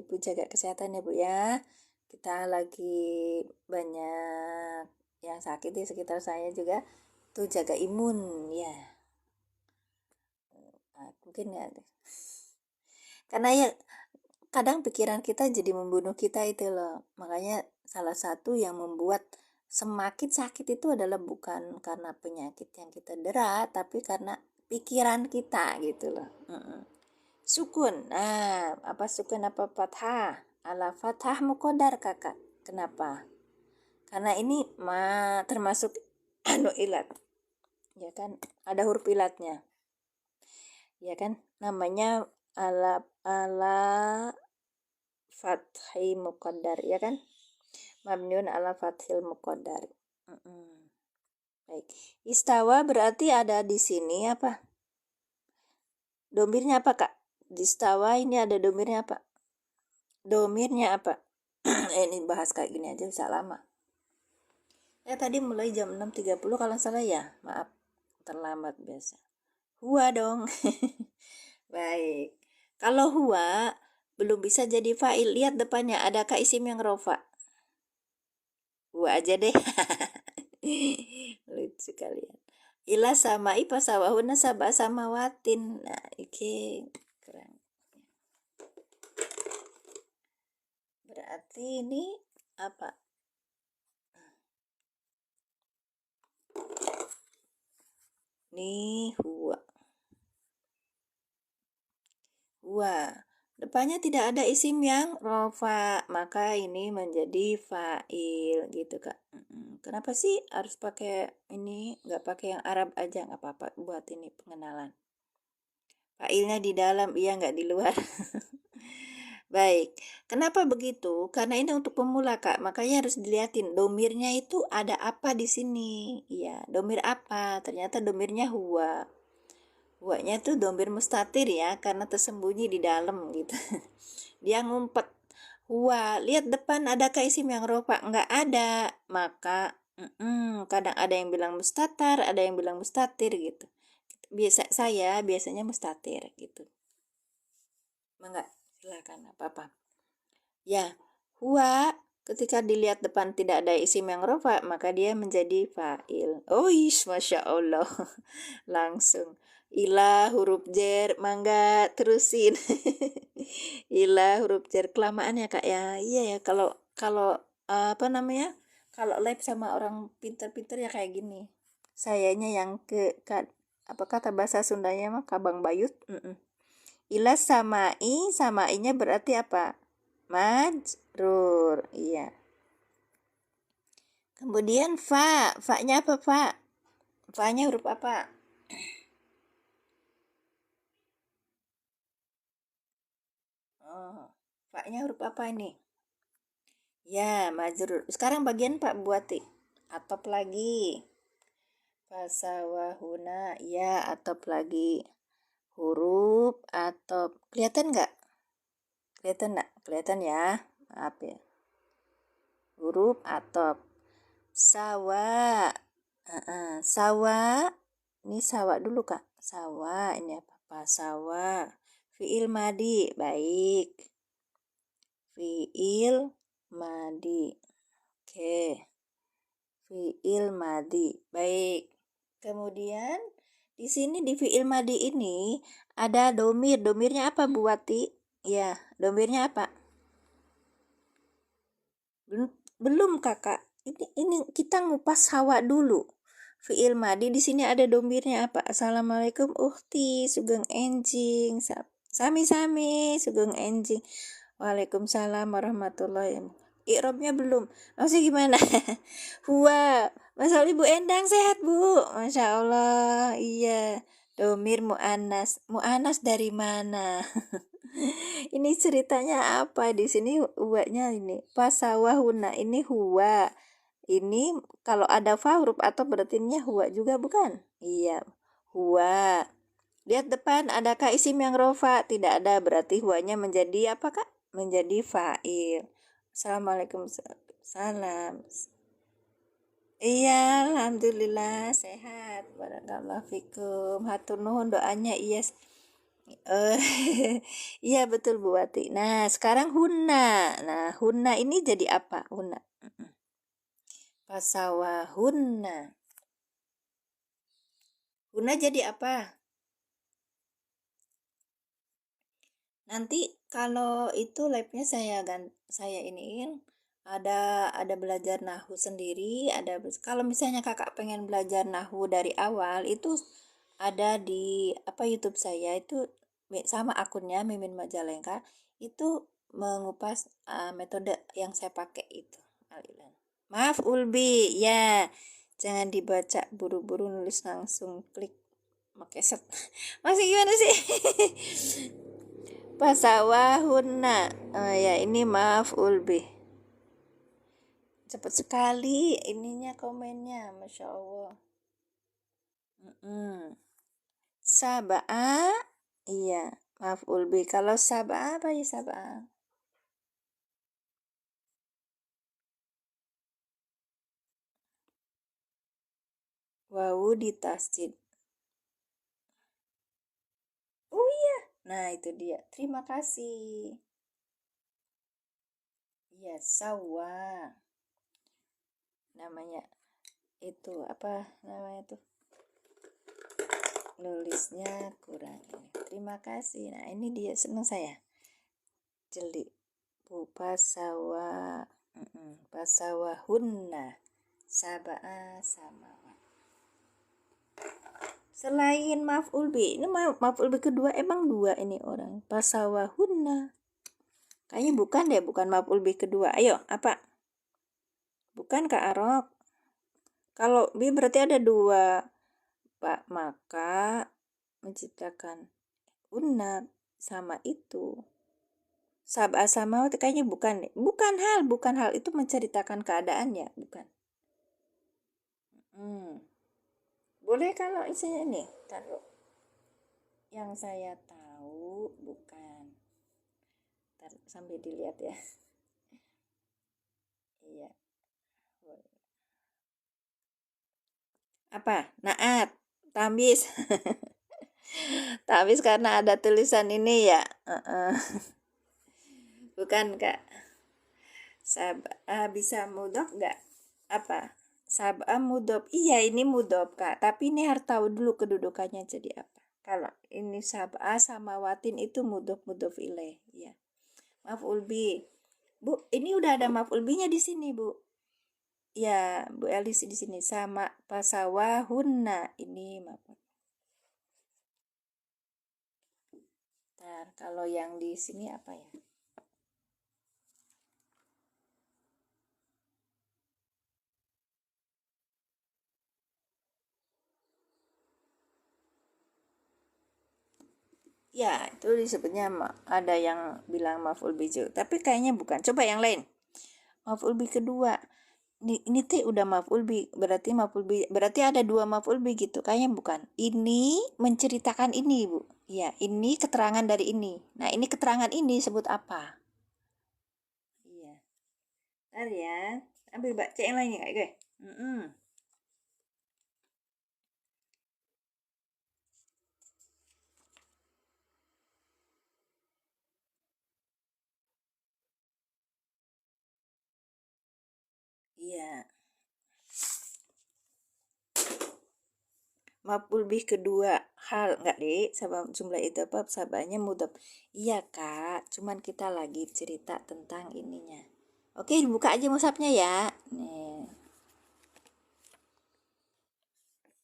Ibu jaga kesehatan ya Bu ya. Kita lagi banyak yang sakit di sekitar saya juga. Tuh jaga imun ya. Mungkin ya. Karena ya kadang pikiran kita jadi membunuh kita itu loh. Makanya salah satu yang membuat semakin sakit itu adalah bukan karena penyakit yang kita dera, tapi karena pikiran kita gitu loh. Sukun. Nah, apa sukun apa fathah? Ala fathah muqaddar Kakak. Kenapa? Karena ini termasuk ilat. Ya kan? Ada huruf ilatnya. Ya kan? Namanya ala fathhi muqaddar, ya kan? Mabniun ala fathil muqaddar. Baik. Istawa berarti ada di sini apa? Domirnya apa, Kak? Di istawa ini ada domirnya apa? Domirnya apa? Ini bahas kayak gini aja bisa lama. Ya tadi mulai jam 6.30 kalau salah ya. Maaf, terlambat biasa. Huwa dong. Baik. Kalau huwa belum bisa jadi fa'il, lihat depannya adakah isim yang rofa? Huwa aja deh. Lucu kalian. Ila sama ipa sawahuna sabah sama watin. Nah, iki keren. Berarti ini apa? Nih huwa. depannya tidak ada isim yang rofa, maka ini menjadi fa'il gitu Kak. Kenapa sih harus pakai ini, nggak pakai yang Arab aja, nggak apa-apa buat ini pengenalan. Fa'ilnya di dalam, iya nggak di luar. Baik, kenapa begitu? Karena ini untuk pemula Kak, makanya harus dilihatin domirnya itu ada apa di sini. Iya, domir apa? Ternyata domirnya huwa. Huwanya tuh domir mustatir ya, karena tersembunyi di dalam gitu. Dia ngumpet. Huwa, lihat depan adakah isim yang rofa? Nggak ada. Maka kadang ada yang bilang mustatar, ada yang bilang mustatir gitu. Saya biasanya mustatir gitu. Enggak, silakan apa-apa. Ya, huwa ketika dilihat depan tidak ada isim yang rofa, maka dia menjadi fa'il. Oh, masya Allah. Langsung. Ila huruf jer, mangga terusin. Ila huruf jer kelamaan ya Kak ya. Iya ya, kalau kalau apa namanya? Kalau live sama orang pinter-pinter ya kayak gini. Sayanya yang apa kata bahasa Sundanya mah kabang bayut. Ila samai, samainya berarti apa? Majrur, iya. Kemudian fa-nya apa fa? Fa-nya huruf apa? Oh, fa-nya huruf apa ini? Ya, majrur. Sekarang bagian Pak buati. Atop lagi. Fasawahuna, ya, atop lagi. Huruf atop. Kelihatan nggak? Kelihatan nggak? Kelihatan ya. Maaf ya. Huruf atop. Sawa. Sawa. Ini sawa dulu Kak. Sawa. Ini apa? Sawa. Fi'il madi. Baik. Fi'il madi. Oke. Fi'il madi. Baik. Kemudian di sini di fi'il madi ini ada domir. Domirnya apa Bu Wati? Ya, domirnya apa? Belum Kakak. Ini kita ngupas hawa dulu. Fi'il madi di sini ada domirnya apa? Assalamualaikum uhti, sugeng enjing. Sami-sami, sugeng enjing. Waalaikumsalam warahmatullahi wabarakatuh. I'robnya belum. Maksudnya gimana? Huwa. Masal Ibu Endang sehat, Bu. Masya Allah. Iya. Domir mu'anas. Mu'anas dari mana? Ini ceritanya apa di sini huwanya ini pasawahuna ini huwa ini kalau ada fa huruf atau berartinya huwa juga bukan? Iya, huwa. Lihat depan adakah isim yang rofa? Tidak ada, berarti huwanya menjadi apa Kak? Menjadi fa'il. Assalamualaikum. Salam. Iya, alhamdulillah sehat. Barakallahu fikum. Hatur nuhun doanya iya. Eh, iya betul Bu Wati. Nah, sekarang hunna. Nah, hunna ini jadi apa? Hunna. Pasawahunna. Hunna jadi apa? Nanti kalau itu live-nya saya iniin ada belajar nahu sendiri, kalau misalnya Kakak pengen belajar nahu dari awal itu ada di apa YouTube saya itu sama akunnya Mimin Majalengka itu mengupas metode yang saya pakai itu. Maaf Ulbi, ya. Jangan dibaca buru-buru nulis langsung klik pakai set. Masih gimana sih? Pasawahunna. Oh ya, ini maaf Ulbi. Cepat sekali ininya komennya, Masya Allah. Sabaa, iya, maaf Ulbi. Kalau sabaa apa ya sabaa? Wawu di tasjid. Oh iya, nah itu dia. Terima kasih. Iya, sawa. Namanya itu apa namanya tuh? Nulisnya kurang ini. Terima kasih. Nah, ini dia senang saya. Jeli. Bu pasawa. Pasawahunna. Saba'a sama. Selain maf'ul bi, ini maf'ul bi kedua emang dua ini orang. Pasawahunna. Kayaknya bukan deh, bukan maf'ul bi kedua. Ayo, apa? Bukan Kak Arok. Kalau bi berarti ada dua, Pak. Maka menciptakan unna sama itu. Sab'a samawat kayaknya bukan deh. Bukan hal itu menceritakan keadaannya, bukan. Boleh kalau isinya ini, taruh. Yang saya tahu bukan. Sambil dilihat ya. Iya. Apa? Naat, tamis. Tamis karena ada tulisan ini ya. Bukan Kak. Sab'a bisa mudhof nggak? Apa? Sab'a mudhof. Iya ini mudhof Kak. Tapi ini harus tahu dulu kedudukannya jadi apa. Kalau ini sab'a sama watin itu mudhof ilaih. Ya. Maf'ul bi. Bu, ini udah ada maf'ul bi-nya di sini Bu. Ya, Bu Elis di sini sama pasawahunna ini maf'ul. Nah, kalau yang di sini apa ya? Ya, itu disebutnya ada yang bilang maf'ul biju, tapi kayaknya bukan. Coba yang lain. Maf'ul bi kedua. Ini teh udah maf'ul bi, berarti ada dua maf'ul bi gitu. Kayaknya bukan. Ini menceritakan ini, Bu. Ya, ini keterangan dari ini. Nah, ini keterangan ini sebut apa? Iya. Ntar ya. Ambil baca yang lainnya kayak gue. Iya. Maf'ul bih kedua hal enggak deh, sabab jumlah itu apa sabanya mudhaf. Iya Kak, cuman kita lagi cerita tentang ininya. Oke, buka aja mushafnya ya. Nih,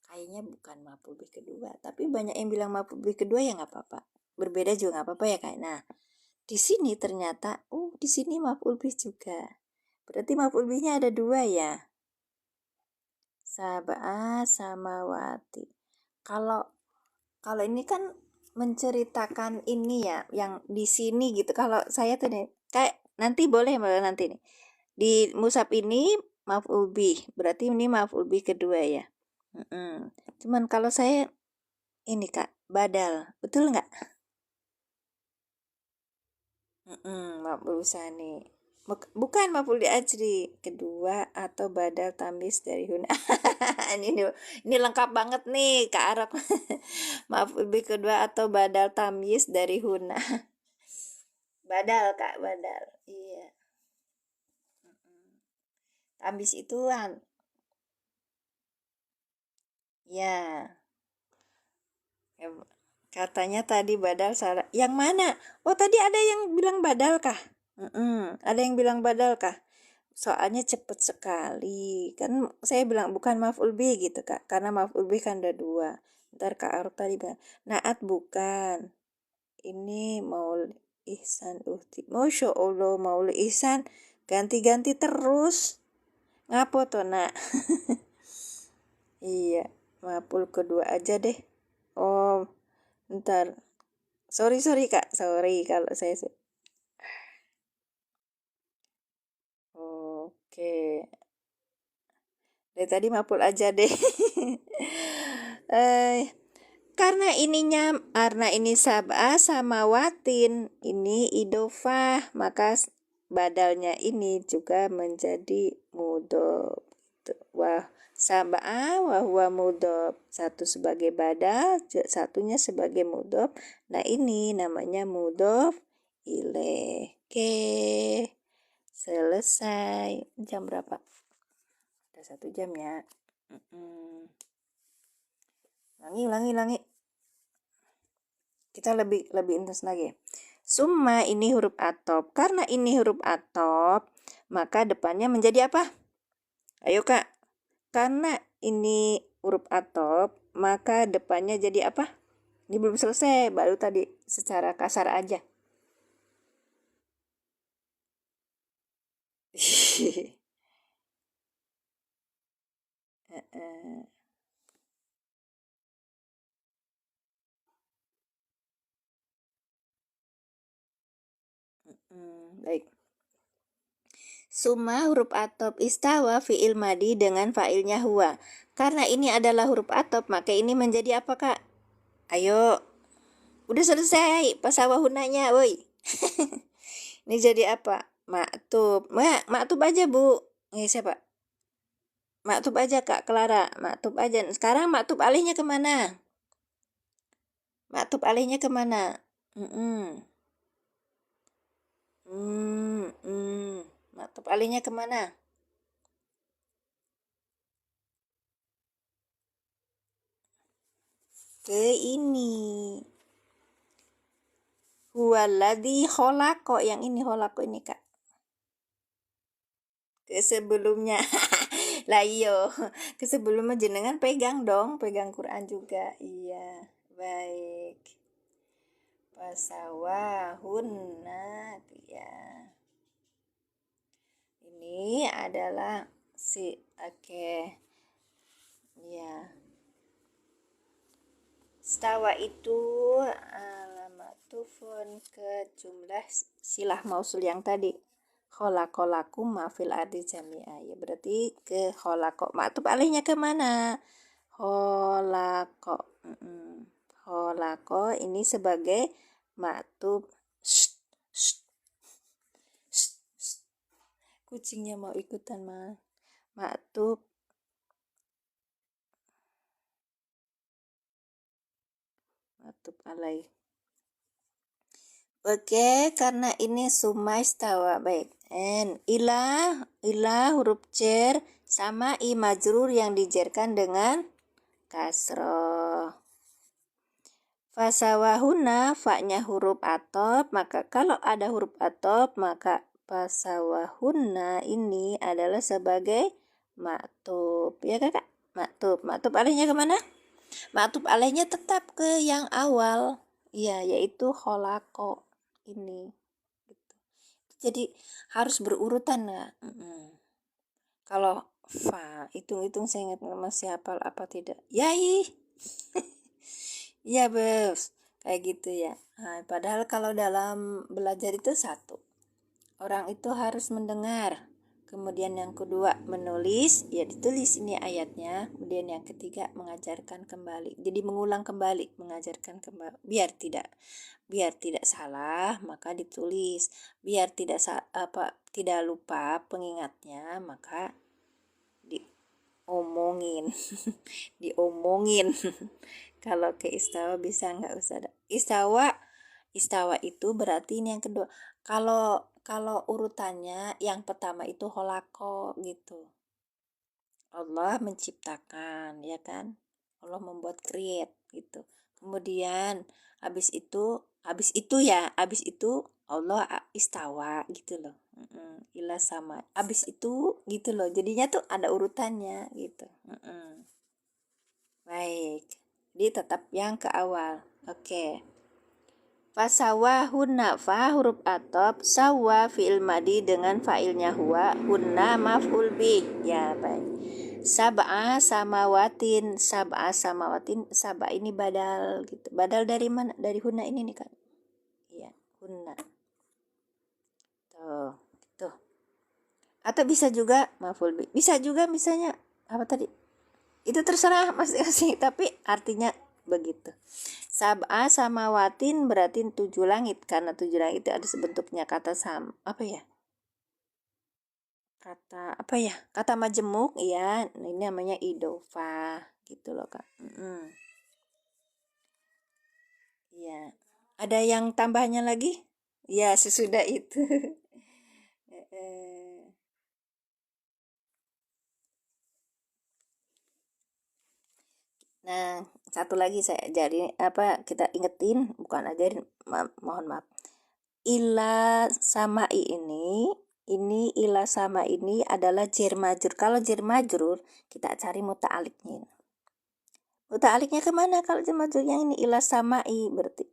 kayaknya bukan maf'ul bih kedua, tapi banyak yang bilang maf'ul bih kedua ya nggak apa-apa. Berbeda juga nggak apa-apa ya Kak. Nah, di sini ternyata, di sini maf'ul bih juga. Berarti maf'ul bihnya ada dua ya. Sab'a samawati. Kalau ini kan menceritakan ini ya, yang di sini gitu. Kalau saya tuh nih, kayak nanti boleh malah nanti nih. Di musab ini maf'ul bih, berarti ini maf'ul bih kedua ya. Cuman kalau saya ini Kak, badal, betul nggak? Maf'ul sani. Bukan maf'ul di ajri, kedua atau badal tamis dari huna. ini lengkap banget nih Kak Arok. Maf'ul bi kedua atau badal tamis dari huna. Badal Kak, badal. Iya. Tamis itu ya. Katanya tadi badal salah. Yang mana? Oh, tadi ada yang bilang badal kah? Ada yang bilang badal kah? Soalnya cepet sekali. Kan saya bilang bukan maf'ul bi gitu, Kak. Karena maf'ul bi kan ada dua. Ntar Kak Arif tadi bilang, naat bukan. Ini maul ihsan uhti. Masya Allah, maul ihsan. Ganti-ganti terus. Ngapo tuh, nak? Iya, maf'ul kedua aja deh. Oh, ntar. Sorry Kak. Sorry kalau saya... Oke. Dari tadi mapul aja deh. Karena ini sab'a sama watin, ini idofah, maka badalnya ini juga menjadi mudhof. Wah, sab'a wa huwa mudhof. Satu sebagai badal, satunya sebagai mudhof. Nah, ini namanya mudhof ilaih. Oke. Selesai. Jam berapa? Udah 1 jam ya. Ulangi. Kita lebih intens lagi. Summa ini huruf atop. Karena ini huruf atop, maka depannya menjadi apa? Ayo Kak. Karena ini huruf atop, maka depannya jadi apa? Ini belum selesai, baru tadi secara kasar aja. Baik. Summa huruf atop istawa fi'il madi dengan fa'ilnya huwa. Karena ini adalah huruf atop, maka ini menjadi apa, Kak? Ayo. Udah selesai pasawahunanya, woi. Ini jadi apa? Maktub. Maktub aja, Bu. Ini siapa? Maktub aja, Kak Clara. Maktub aja. Sekarang maktub alihnya kemana? Maktub alihnya kemana? Maktub alihnya kemana? Ke ini. Huwaladzi khalaqo, yang ini khalaqo ini, Kak. Ke sebelumnya. Lah iyo, ke sebelumnya jenengan pegang dong, pegang Quran juga. Iya, baik. Pasawahunna, ya. Ini adalah ya. Stawa itu alamatufun ke jumlah silah mausul yang tadi. Kholakolakum mafil ardi jami'a. Ya berarti ke kholako. Maktub alihnya kemana? Kholako. Kholako ini sebagai maktub. Kucingnya mau ikutan mah. Maktub alaih. Oke, karena ini summa istawa, baik. Ilah huruf jar sama i majrur yang dijerkan dengan kasroh. Fasawahuna, fa-nya huruf atop, maka kalau ada huruf atop, maka fasawahuna ini adalah sebagai maktub. Ya Kakak? Maktub alihnya kemana? Maktub alihnya tetap ke yang awal. Ya, yaitu kholako ini gitu. Jadi harus berurutan ya. Kalau fa hitung saya ingat masih hafal apa tidak? Yai. Ya bos, kayak gitu ya. Nah, padahal kalau dalam belajar itu satu, orang itu harus mendengar. Kemudian yang kedua menulis, ya ditulis ini ayatnya. Kemudian yang ketiga mengajarkan kembali. Jadi mengulang kembali, mengajarkan kembali. Biar tidak salah, maka ditulis. Biar tidak lupa pengingatnya, maka diomongin. diomongin. Kalau ke istawa bisa nggak usah ada. Istawa itu berarti ini yang kedua. Kalau urutannya yang pertama itu holako gitu. Allah menciptakan, ya kan? Allah membuat create gitu. Kemudian habis itu Allah istawa gitu loh. Ilah sama. Habis itu gitu loh. Jadinya tuh ada urutannya gitu. Baik. Jadi tetap yang ke awal. Oke. Fasawahunna, fa huruf atop, sawa fi'il madi dengan fa'ilnya huwa, hunna maf'ul bih. Ya, baik. Sab'a samawatin, sab'a ini badal gitu. Badal dari mana? Dari hunna ini nih kan. Iya, hunna. Tuh. Atau bisa juga maf'ul bih. Bisa juga misalnya apa tadi? Itu terserah masing-masing, tapi artinya begitu. Sab'a samawatin berarti 7 langit, karena 7 langit itu ada sebentuknya kata kata majemuk ya. Ini namanya idofa gitu loh Kak. Ya, ada yang tambahnya lagi? Ya, sesudah itu. Nah, satu lagi saya ajarin kita ingetin, bukan ajarin, mohon maaf. Ila sama ini ila sama ini adalah jar majrur. Kalau jar majrur kita cari muta'aliknya. Muta'aliknya kemana kalau jar majrur yang ini? Ila samai, berarti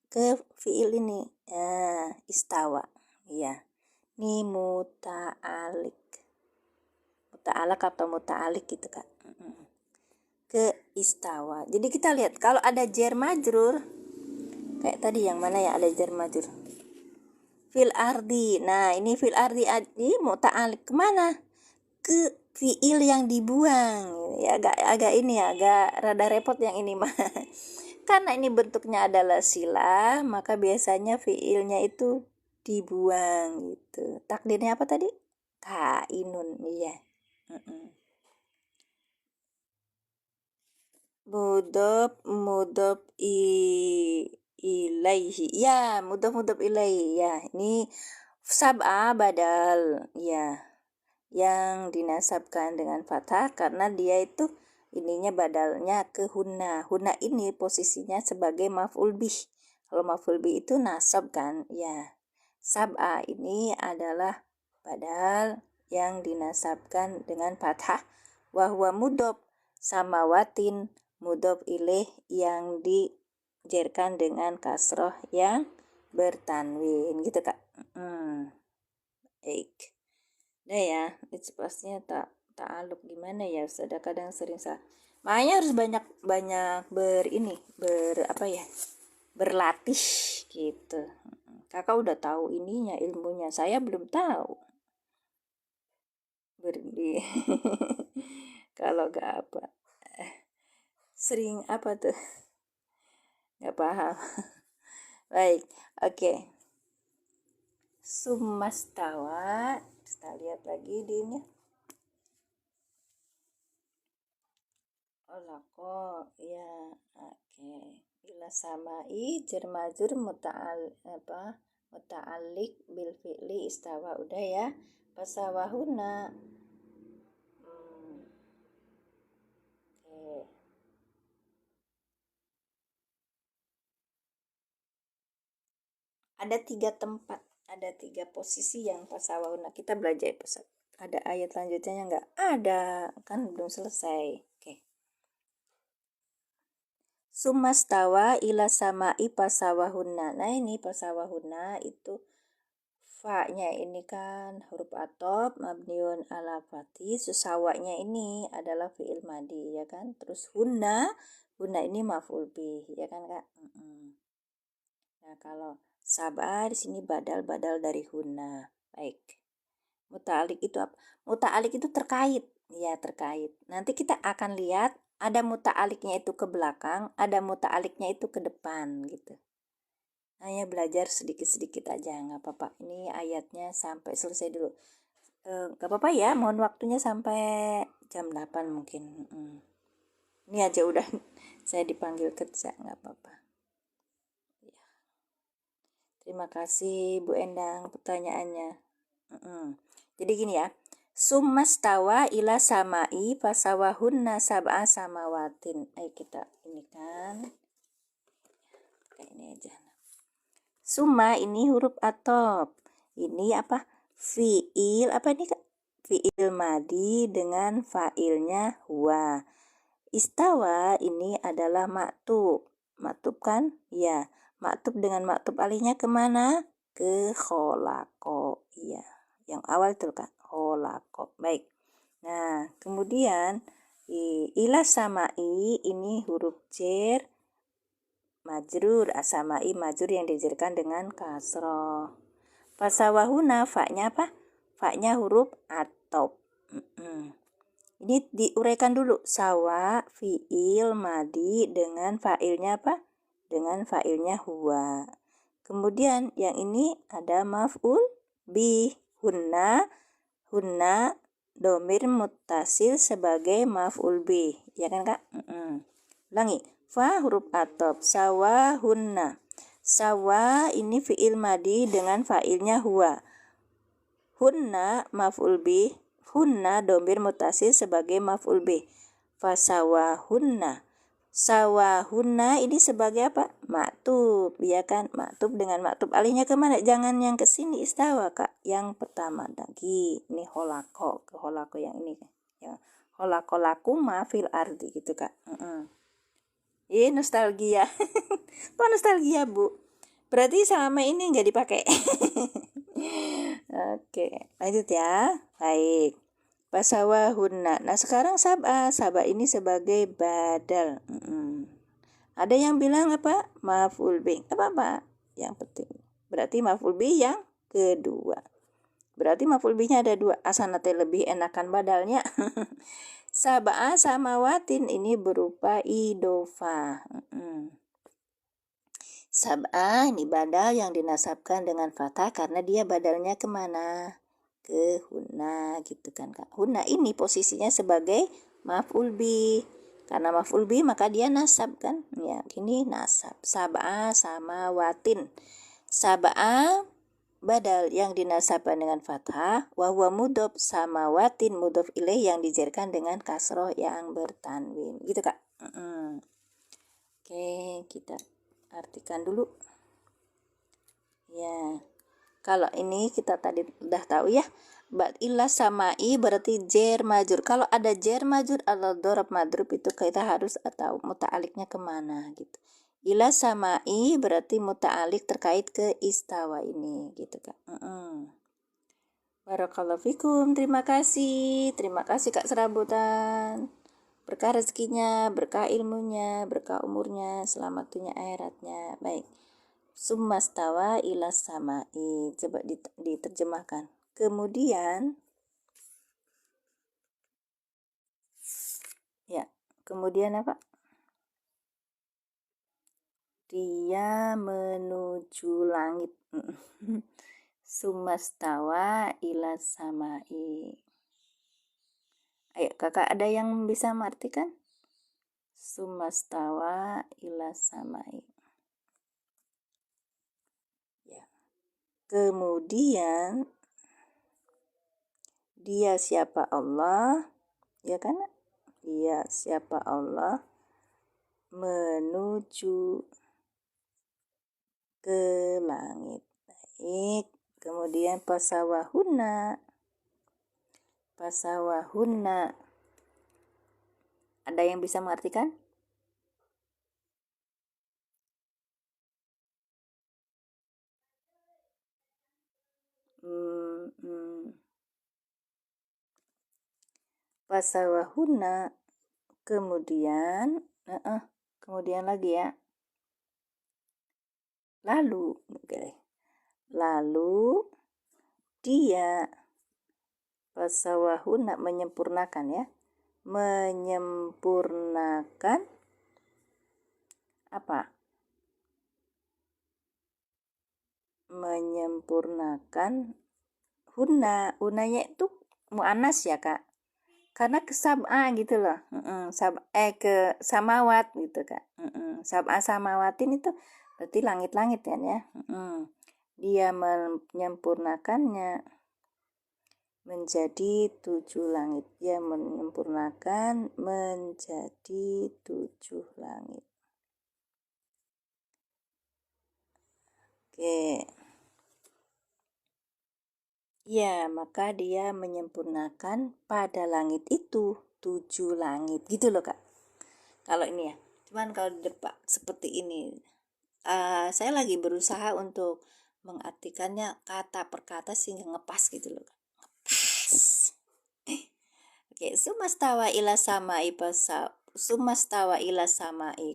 ke fiil ini. Ya, istawa. Ya. Ini muta'alik. Muta'alak atau muta'alik gitu, Kak. Ke istawa. Jadi kita lihat kalau ada jar majrur kayak tadi yang mana ya ada jar majrur? Fil ardi. Nah, ini fil ardi muta'alik kemana? Ke fiil yang dibuang. Ya agak ini ya, agak rada repot yang ini mah. Karena ini bentuknya adalah silah, maka biasanya fiilnya itu dibuang gitu. Takdirnya apa tadi? Kainun, iya. Mudhof ilaihi. Ya, mudhof ilaihi. Ya, ini sab'a badal. Ya, yang dinasabkan dengan fathah karena dia itu ininya badalnya ke hunna. Hunna ini posisinya sebagai maf'ul bih. Kalau maf'ul bih itu nasab kan? Ya. Sab'a ini adalah badal yang dinasabkan dengan fathah wa huwa mudhof samawatin mudhof ilaih yang dijerkan dengan kasroh yang bertanwin gitu, Kak. Baik. Nah ya, itu pastinya ta'aluk gimana ya, sudah kadang sering salah. Makanya harus banyak berlatih gitu. Kakak udah tahu ininya, ilmunya, saya belum tahu. Kalau gak apa, sering apa tuh, gak paham. Baik, oke. Sumastawa, kita lihat lagi di ini. Olako, ya, oke. Ila samai jar majrur muta'alliq bil fi'li istawa, udah ya. Pasawahuna. Oke. Ada 3 tempat, ada 3 posisi yang pasawahuna. Kita belajar pesat. Ada ayat lanjutnya enggak? Ada, kan belum selesai. Oke. Sumastawa ila samai pasawahuna. Nah, ini pasawahuna itu fa-nya ini kan huruf atop mabniun ala fathi, susawanya ini adalah fi'il madi ya kan. Terus hunna ini maf'ul bih ya kan, Kak. Nah, kalau sab'a di sini badal dari hunna. Baik. Muta'alik itu apa? Muta'alik itu terkait. Ya, terkait. Nanti kita akan lihat ada muta'aliknya itu ke belakang, ada muta'aliknya itu ke depan gitu. Hanya belajar sedikit-sedikit aja, nggak apa-apa. Ini ayatnya sampai selesai dulu. Nggak apa-apa ya, mohon waktunya sampai jam 8 mungkin. Ini aja udah saya dipanggil kerja, nggak apa-apa. Ya. Terima kasih Bu Endang pertanyaannya. Jadi gini ya. Sumastawa ila samai fasawahunna sab'a samawatin. Ayo kita ini kan. Kayak ini aja. Summa ini huruf atop. Ini apa? Fi'il apa ini, Kak? Fi'il madi dengan fa'ilnya huwa. Istawa ini adalah maktub. Maktub kan? Ya. Maktub dengan maktub alihnya kemana? Ke kholako. Iya. Yang awal itu kan? Kholako. Baik. Nah, kemudian ila samai ini huruf jar majrur, asamai majrur yang dijerkan dengan kasroh. Fasawahuna fa-nya apa? Fa-nya huruf atop. Ini diuraikan dulu. Sawa fi'il madi dengan fa'ilnya apa? Dengan fa'ilnya huwa. Kemudian yang ini ada maf'ul bih. Hunna domir muttasil sebagai maf'ul bih. Ya kan, Kak? Ulangi. Fa huruf atop, sawa hunna. Sawa ini fi'il madi dengan fa'ilnya huwa. Hunna maf'ul bih, hunna domir mutasil sebagai maf'ul bih. Fasawa hunna. Sawa hunna ini sebagai apa? Maktub, ya kan? Maktub dengan maktub alihnya kemana? Jangan yang ke sini istawa, Kak. Yang pertama lagi, ini holako, ke holako yang ini. Ya. Holako lakuma fil ardi gitu, Kak. Nostalgia. Kok nostalgia, Bu? Berarti selama ini nggak dipakai. Oke, lanjut ya. Baik. Pasawahunna. Nah, sekarang sab'a. Sab'a ini sebagai badal. Ada yang bilang apa? Maf'ul bih. Apa-apa. Yang penting. Berarti maf'ul bih yang kedua. Berarti maf'ul bihnya ada dua. Asanate lebih enakan badalnya. Sab'a samawatin ini berupa idofah. Sab'a ini badal yang dinasabkan dengan fathah karena dia badalnya kemana? Ke hunna gitu kan Kak. Hunna ini posisinya sebagai maf'ul bih. Karena maf'ul bih maka dia nasab kan? Ya, gini nasab. Sab'a samawatin. Sab'a badal yang dinasabkan dengan fathah, wa huwa mudhof samawatin mudhof ilaih yang dijarkan dengan kasroh yang bertanwin. Gitu Kak. Oke, kita artikan dulu. Ya. Kalau ini kita tadi udah tahu ya. Ba'd illa sama'i berarti jar majur. Kalau ada jar majur atau dhorob madrub itu kita harus tahu muta'aliknya kemana gitu. Ila sama'i berarti muta'alik terkait ke istawa ini gitu Kak. Barakallahu fikum. Terima kasih Kak Serabutan. Berkah rezekinya, berkah ilmunya, berkah umurnya, selamat dunia akhiratnya. Baik. Summastawa ila sama'i. Coba diterjemahkan. Kemudian apa? Dia menuju langit. Summastawa ila sama'i. Ayo kakak, ada yang bisa mengartikan? Summastawa ila sama'i. Ya. Kemudian dia siapa Allah? Ya kan? Dia siapa Allah menuju ke langit. Baik. Kemudian pasawahunna. Ada yang bisa mengartikan? Pasawahunna. Kemudian lagi ya. Lalu dia pasawahunna menyempurnakan ya. Menyempurnakan apa? Menyempurnakan hunanya itu muannas ya Kak. Karena ke sab'a gitu loh. Ke samawat gitu Kak. Sab'a samawatin itu berarti langit-langit kan ya. Dia menyempurnakannya menjadi 7 langit. Dia menyempurnakan menjadi 7 langit. Oke. Ya, maka dia menyempurnakan pada langit itu 7 langit. Gitu loh Kak. Kalau ini ya. Cuman kalau di depan seperti ini. Saya lagi berusaha untuk mengartikannya kata per kata sehingga ngepas gitu loh Kak. Ngepas. Oke, sumastawa ila samai.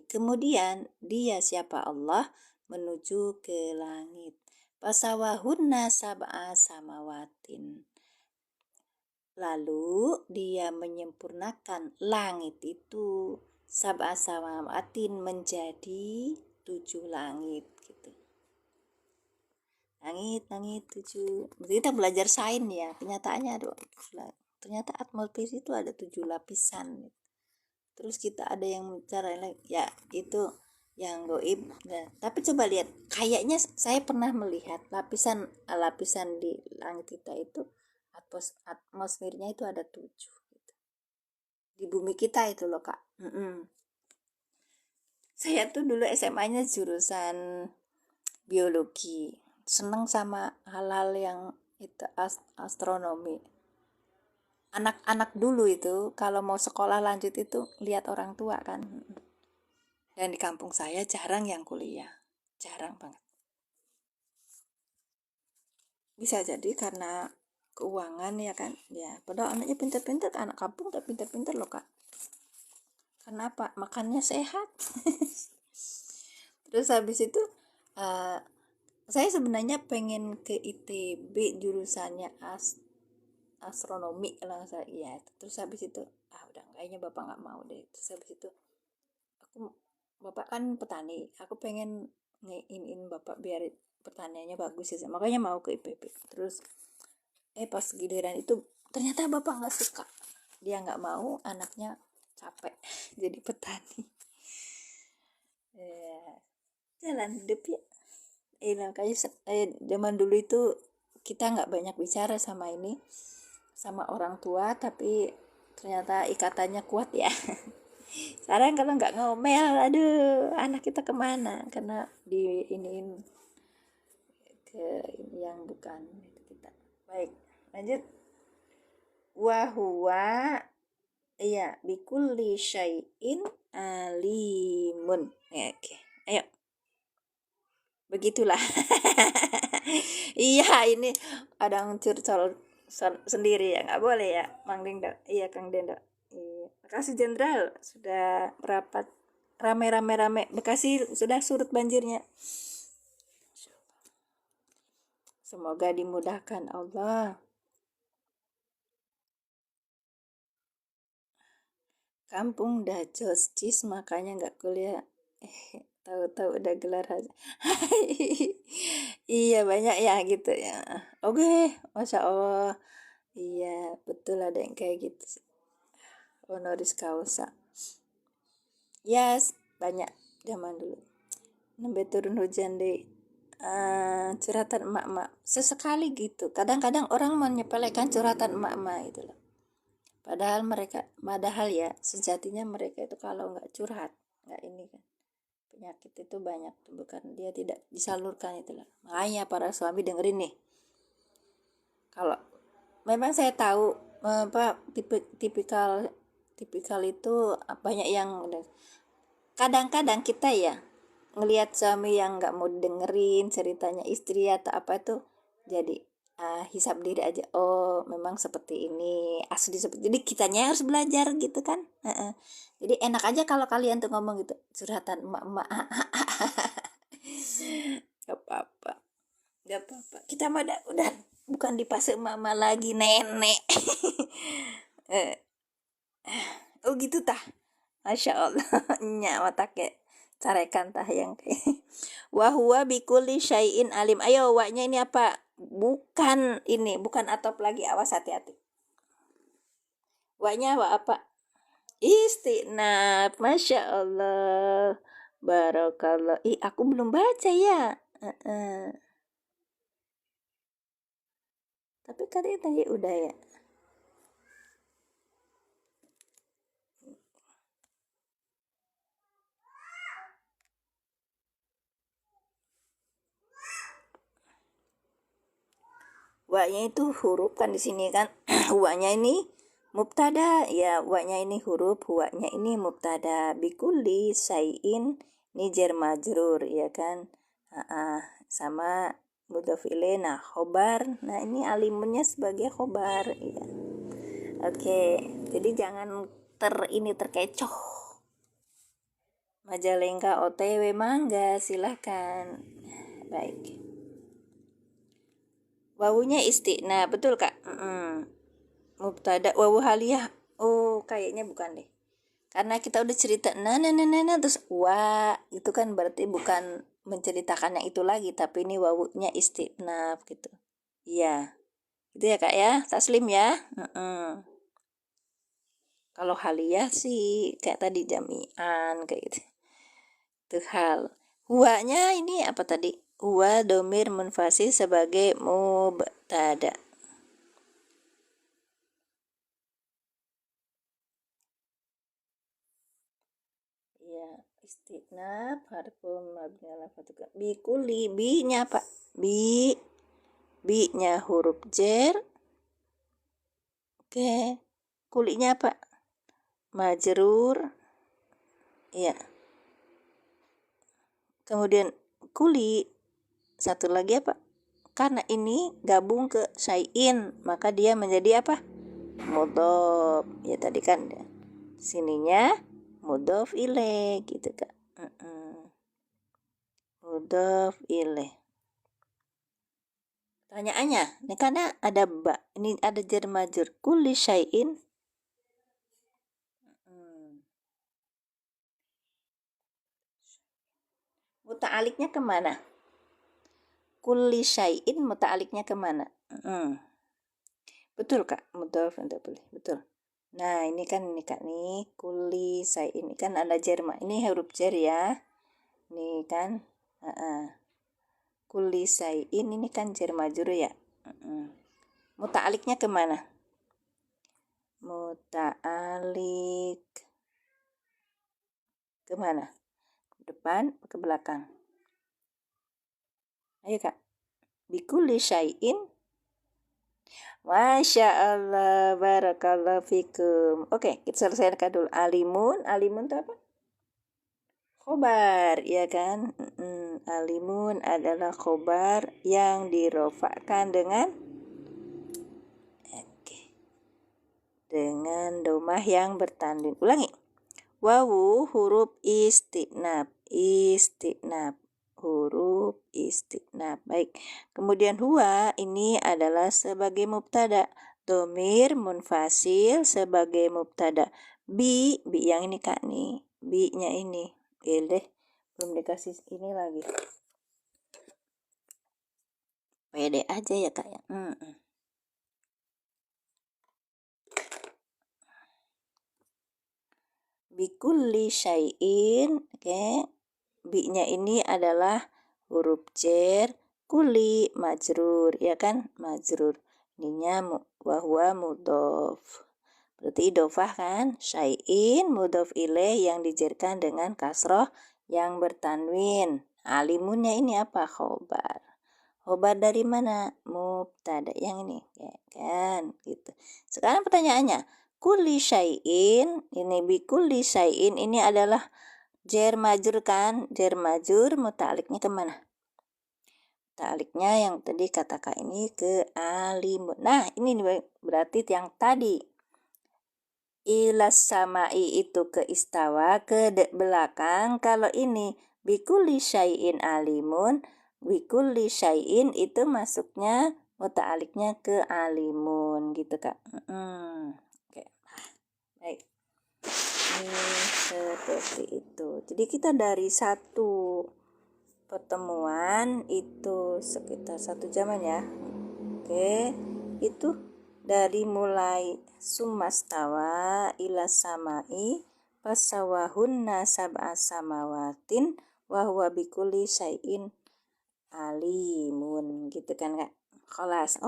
Kemudian dia siapa Allah menuju ke langit. Pasawahunna sab'a samawatin. Lalu dia menyempurnakan langit itu sab'a samawatin menjadi 7 langit gitu. Langit 7. Kita belajar sains ya, kenyataannya ternyata atmosfer itu ada 7 lapisan. Terus kita ada yang cara ya itu yang goib. Nah, tapi coba lihat, kayaknya saya pernah melihat lapisan di langit kita itu atmosfernya itu ada 7 gitu. Di bumi kita itu loh Kak. Saya tuh dulu SMA-nya jurusan biologi, seneng sama hal-hal yang itu astronomi. Anak-anak dulu itu kalau mau sekolah lanjut itu lihat orang tua kan. Dan di kampung saya jarang yang kuliah, jarang banget. Bisa jadi karena keuangan ya kan, ya padahal anaknya pintar-pintar, anak kampung tapi pintar-pintar loh kak. Kenapa? Makannya sehat. Terus habis itu uh, saya sebenarnya pengen ke ITB jurusannya astronomi kalau saya ya. Terus habis itu udah kayaknya bapak nggak mau deh. Terus habis itu aku, bapak kan petani, aku pengen ngeinin bapak biar pertaniannya bagus ya, makanya mau ke IPB. Terus pas giliran itu ternyata bapak nggak suka, dia nggak mau anaknya capek jadi petani. Jalan hidup ya. Makanya zaman dulu itu kita nggak banyak bicara sama orang tua, tapi ternyata ikatannya kuat ya. Sekarang kalau nggak ngomel, aduh anak kita kemana, karena di iniin ke yang bukan kita. Baik, lanjut. Wahwa iya bikulli syai'in alimun. Ya, oke, ayo. Begitulah. Iya, ini ada curcol sendiri ya, nggak boleh ya, Mang Dendo. Iya, Kang Dendo. Iya. Makasih Jenderal sudah merapat rame. Bekasi sudah surut banjirnya. Semoga dimudahkan Allah. Kampung dah cis makanya nggak kuliah. Tahu-tahu udah gelar aja. Iya banyak ya gitu ya. Oke, Masya Allah. Iya betul ada yang kayak gitu. Honoris causa. Yes, banyak zaman dulu. Nembe turun hujan deh. Curhatan emak-emak sesekali gitu. Kadang-kadang orang menyepelekan curhatan emak-emak itu loh. Padahal ya sejatinya mereka itu kalau nggak curhat, nggak ini kan, penyakit itu banyak tuh, bukan dia tidak disalurkan itulah. Makanya para suami dengerin nih. Kalau memang saya tahu tipikal itu banyak yang kadang-kadang kita ya ngelihat suami yang nggak mau dengerin ceritanya istri atau apa itu, jadi hisap diri aja, oh memang seperti ini asli seperti, jadi kitanya harus belajar gitu kan. Jadi enak aja kalau kalian tuh ngomong gitu curhatan emak-emak. Gak apa-apa kita mah udah bukan di fase emak-emak lagi, nenek. Oh gitu tah, Masya Allah. Nyawa take carekan tah yang kayak wahwa bikuli syai'in alim. Ayo waknya ini apa, bukan ini, bukan atop lagi, awas hati-hati. Waknya apa? Istinab. Masya Allah, barakallah. Aku belum baca ya. Tapi tadi udah ya. Waknya itu huruf kan di sini kan. Waknya ini mubtada ya, waknya ini huruf, waknya ini mubtada. Bikuli sayin ini jar majrur ya kan. Sama mudhof ilaih. Nah khobar, nah ini alimunnya sebagai khobar ya. Oke, jadi jangan terkecoh. Majalengka OTW mangga silahkan. Baik, wawunya istiqna betul kak. Mubtada wawu haliyah, oh kayaknya bukan deh, karena kita udah cerita terus itu kan berarti bukan menceritakan yang itu lagi, tapi ini wawunya istiqna gitu. Iya itu ya kak ya, taslim ya. Kalau haliyah sih kayak tadi jami'an kayak gitu. Itu hal. Huwanya ini apa tadi? Huwa domir munfasil sebagai mubtada. Ya, istiqnab harfun mabni ala fathah. Bikuli, bi-nya apa? Bi-nya huruf jer. Oke. Kulinya apa? Majrur. Iya. Kemudian kuli, satu lagi apa? Karena ini gabung ke syai'in, maka dia menjadi apa? Mudhof. Ya tadi kan sininya mudhof ilaih gitu Kak. Mudhof ilaih. Pertanyaannya, ini karena ada ba, ini ada jar majrur kulli syai'in. Muta'aliknya kemana? Kulli syai'in muta'aliknya kemana? Betul Kak, mudhof untuk boleh. Betul. Nah, ini kan ini Kak nih, kulli syai'in ini kan ada jar, ini huruf jar ya. Ini kan kulli syai'in ini kan jar majrur ya. Muta'aliknya kemana? Muta'alik kemana? Ke depan ke belakang? Ayo Kak. Bikulli syai'in. Masya Allah, barakallahu fikum. Oke, kita selesaikan dulu. Alimun itu apa? Khobar, ya kan? Alimun adalah khobar yang dirofakkan dengan domah yang bertanwin. Ulangi. Wawu huruf istinab, huruf istinab. Baik. Kemudian huwa ini adalah sebagai mubtada, domir munfasil sebagai mubtada. Bi yang ini Kak nih, bi-nya ini. Deh, belum dikasih ini lagi. Pede aja ya Kak ya. Bikulli syai'in, oke. Bi-nya ini adalah huruf jar, kulli majrur, ya kan? Majrur. Ininya wahwa mudhof. Berarti idhofah kan? Syai'in mudhof ilaih yang dijarkan dengan kasroh yang bertanwin. Alimunnya ini apa? Khobar. Khobar dari mana? Mubtada yang ini, ya kan? Gitu. Sekarang pertanyaannya, kulli syai'in, ini bi kulli syai'in ini adalah jar majrur kan? Jar majrur muta'aliknya kemana? Muta'aliknya yang tadi kata Kak ini ke alimun. Nah, ini berarti yang tadi ilas samai itu ke istawa ke belakang. Kalau ini bi kulli syai'in alimun, bi kulli syai'in itu masuknya muta'aliknya ke alimun gitu Kak. Oke. Baik. Ini seperti itu. Jadi kita dari satu pertemuan itu sekitar 1 jaman ya. Oke, itu dari mulai sumastawa ila samai fasawahunna sab'a samawatin wa huwa bikulli syai'in alimun gitu kan Kak. Kholas.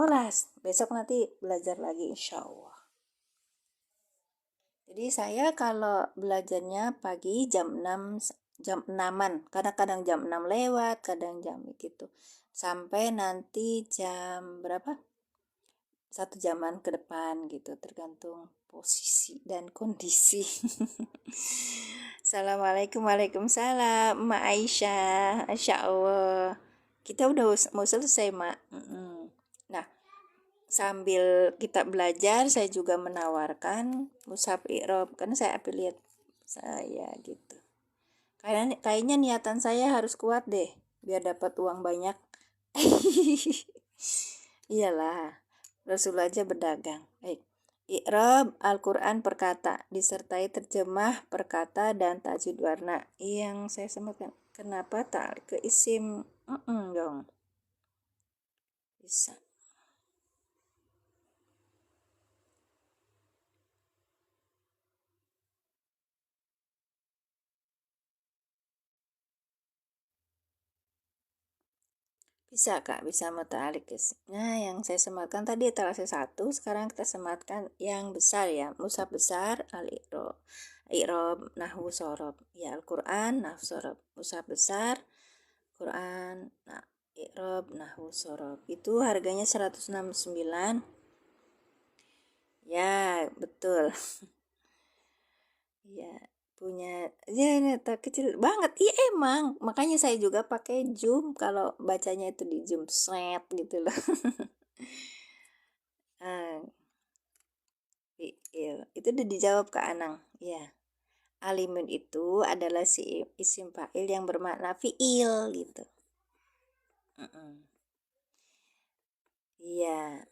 Besok nanti belajar lagi insyaallah. Jadi saya kalau belajarnya pagi jam 6-an, kadang-kadang jam 6 lewat, kadang jam gitu. Sampai nanti jam berapa? 1 jaman ke depan gitu, tergantung posisi dan kondisi. Assalamualaikum, waalaikumsalam, Mak Aisyah, Masya Allah. Kita udah mau selesai, Mak. Nah, sambil kita belajar, saya juga menawarkan mushaf i'rab karena saya affiliate saya gitu. Kayaknya niatan saya harus kuat deh biar dapat uang banyak. Iyalah, Rasul aja berdagang. Baik. I'rab Al-Quran perkata disertai terjemah perkata dan tajwid warna. Yang saya samakan, kenapa tak ke isim? Dong. Bisa. Bisa Kak, bisa muta'alik. Nah, yang saya sematkan tadi etalase 1, sekarang kita sematkan yang besar ya. Mushaf besar, Al-I'rab, Nahwu, Shorob. Ya, Al-Quran, Nahwu, Shorob. Mushaf besar, Quran, I'rab, Nahwu, Shorob. Itu harganya 169. Ya, betul. Ya, punya ya neta kecil banget. Iya emang, makanya saya juga pakai zoom kalau bacanya itu di zoom set gitu loh. Ah, fiil itu udah dijawab ke Anang ya. Alimun itu adalah si isim fa'il yang bermakna fiil gitu. Iya,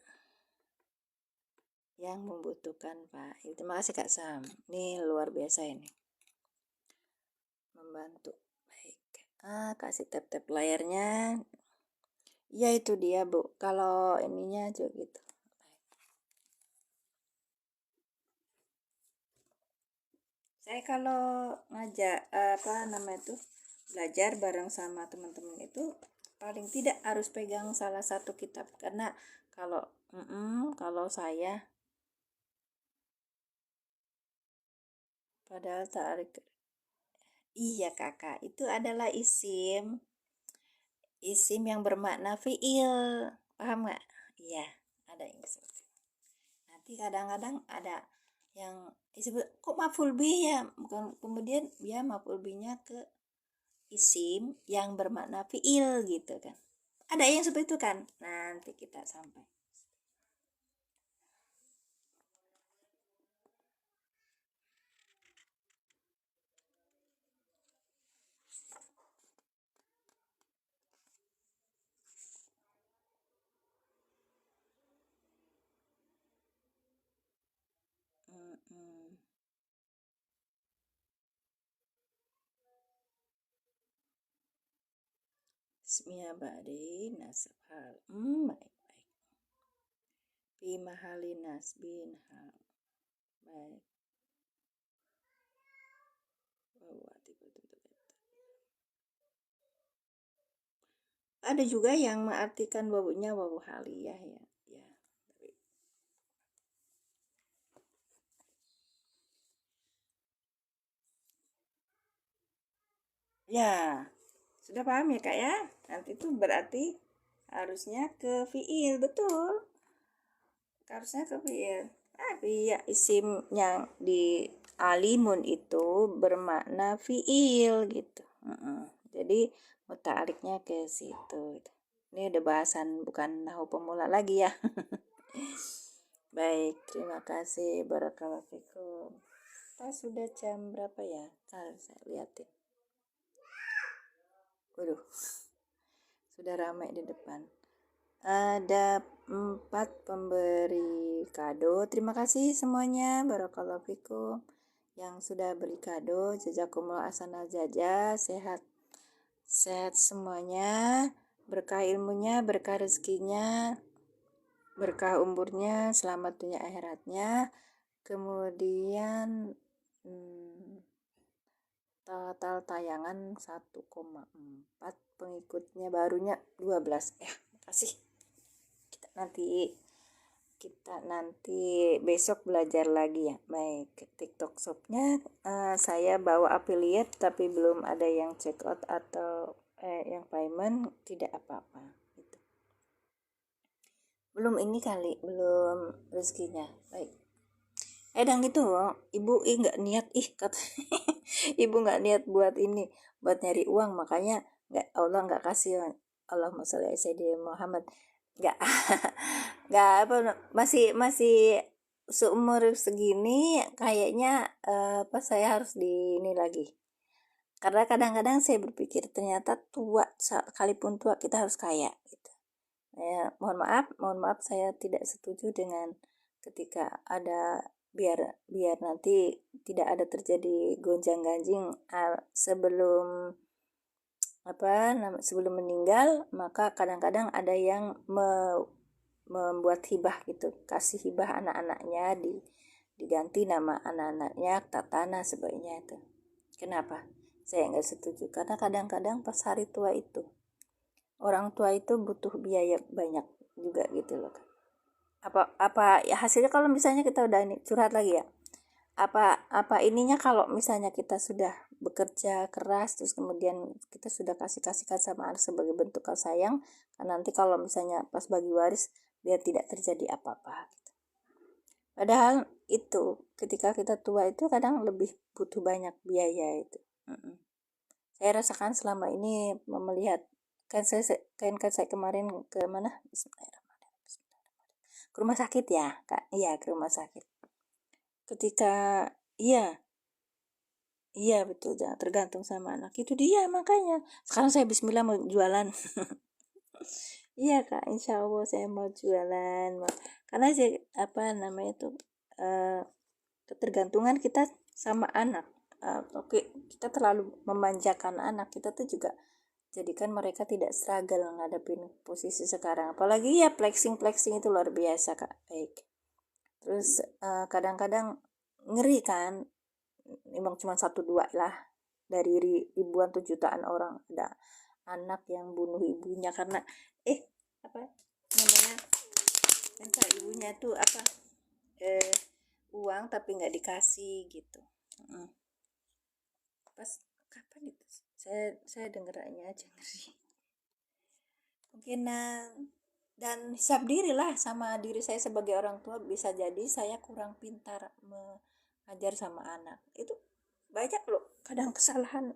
yang membutuhkan fa'il. Terima kasih Kak Sam. Ini luar biasa ini. Membantu. Baik. Kasih tap-tap layarnya. Ya itu dia Bu. Kalau ininya juga gitu. Saya kalau ngajak apa namanya itu belajar bareng sama teman-teman itu paling tidak harus pegang salah satu kitab karena kalau kalau saya padahal tarik iya kakak itu adalah isim yang bermakna fiil, paham nggak? Iya, ada yang seperti itu. Nanti kadang-kadang ada yang disebut kok maf'ul bih ya, bukan kemudian dia maf'ul bihnya ke isim yang bermakna fiil gitu kan. Ada yang seperti itu kan? Nanti kita sampai. Mm-mm. Ismiyah ba'di nasab hal. Baik, baik. Fi mahali nasbin hal. Baik. Ada juga yang mengartikan wawunya wawu haliyah ya. Ya. Ya, sudah paham ya Kak ya? Nanti itu berarti harusnya ke fiil, betul. Harusnya ke fiil. Tapi ya isim yang di alimun itu bermakna fiil gitu. Jadi muta'aliknya ke situ. Ini udah bahasan bukan nahu pemula lagi ya. Baik, terima kasih. Barakallahu fikum. Kita sudah jam berapa ya? Ntar saya liatin. Waduh, sudah ramai di depan. Ada 4 pemberi kado. Terima kasih semuanya. Barakallahu fikum. Yang sudah beri kado. Jazakumullah ahsanal jazaa. Sehat. Sehat semuanya. Berkah ilmunya, berkah rezekinya, berkah umurnya, selamat dunia akhiratnya. Kemudian total tayangan 1,4 pengikutnya barunya 12 makasih kita nanti besok belajar lagi ya. Baik, TikTok shopnya saya bawa affiliate tapi belum ada yang check out atau yang payment, tidak apa-apa gitu. Belum ini kali, belum rezekinya. Baik. Kadang gitu ibu nggak niat kata ibu nggak niat buat ini, buat nyari uang, makanya nggak, Allah nggak kasih. Allahumma sholli ala sayyidina Muhammad. Nggak nggak apa, masih masih seumur segini kayaknya apa saya harus di ini lagi, karena kadang-kadang saya berpikir ternyata tua, sekalipun tua kita harus kaya gitu ya. Mohon maaf saya tidak setuju dengan ketika ada, biar biar nanti tidak ada terjadi gonjang-ganjing sebelum sebelum meninggal, maka kadang-kadang ada yang membuat hibah gitu, kasih hibah anak-anaknya, diganti nama anak-anaknya Tatana sebaiknya itu. Kenapa saya nggak setuju? Karena kadang-kadang pas hari tua itu orang tua itu butuh biaya banyak juga gitu loh. Apa ya hasilnya kalau misalnya kita udah ini curhat lagi ya, apa ininya kalau misalnya kita sudah bekerja keras terus kemudian kita sudah kasihkan sama anak sebagai bentuk kasih sayang, kan nanti kalau misalnya pas bagi waris biar tidak terjadi apa-apa gitu. Padahal itu ketika kita tua itu kadang lebih butuh banyak biaya itu. Saya rasakan selama ini melihat kan saya kemarin ke mana? Bismillahirrahmanirrahim. Ke rumah sakit ya, Kak. Iya, ke rumah sakit. Ketika iya, iya betul, jangan tergantung sama anak. Itu dia makanya. Sekarang saya bismillah mau jualan. Iya Kak, insya Allah saya mau jualan. Karena sih apa namanya itu eh, ketergantungan kita sama anak. Oke, kita terlalu memanjakan anak. Kita tuh juga jadikan mereka tidak struggle ngadepin posisi sekarang. Apalagi ya flexing itu luar biasa Kak. Baik. Terus kadang-kadang ngeri kan, memang cuma satu dua lah dari ribuan tuh jutaan orang ada anak yang bunuh ibunya karena apa namanya minta ibunya tuh apa uang tapi nggak dikasih gitu. Pas kapan itu saya dengerannya aja ngeri mungkin. Dan hisap diri lah sama diri saya sebagai orang tua, bisa jadi saya kurang pintar mengajar sama anak. Itu banyak loh kadang kesalahan.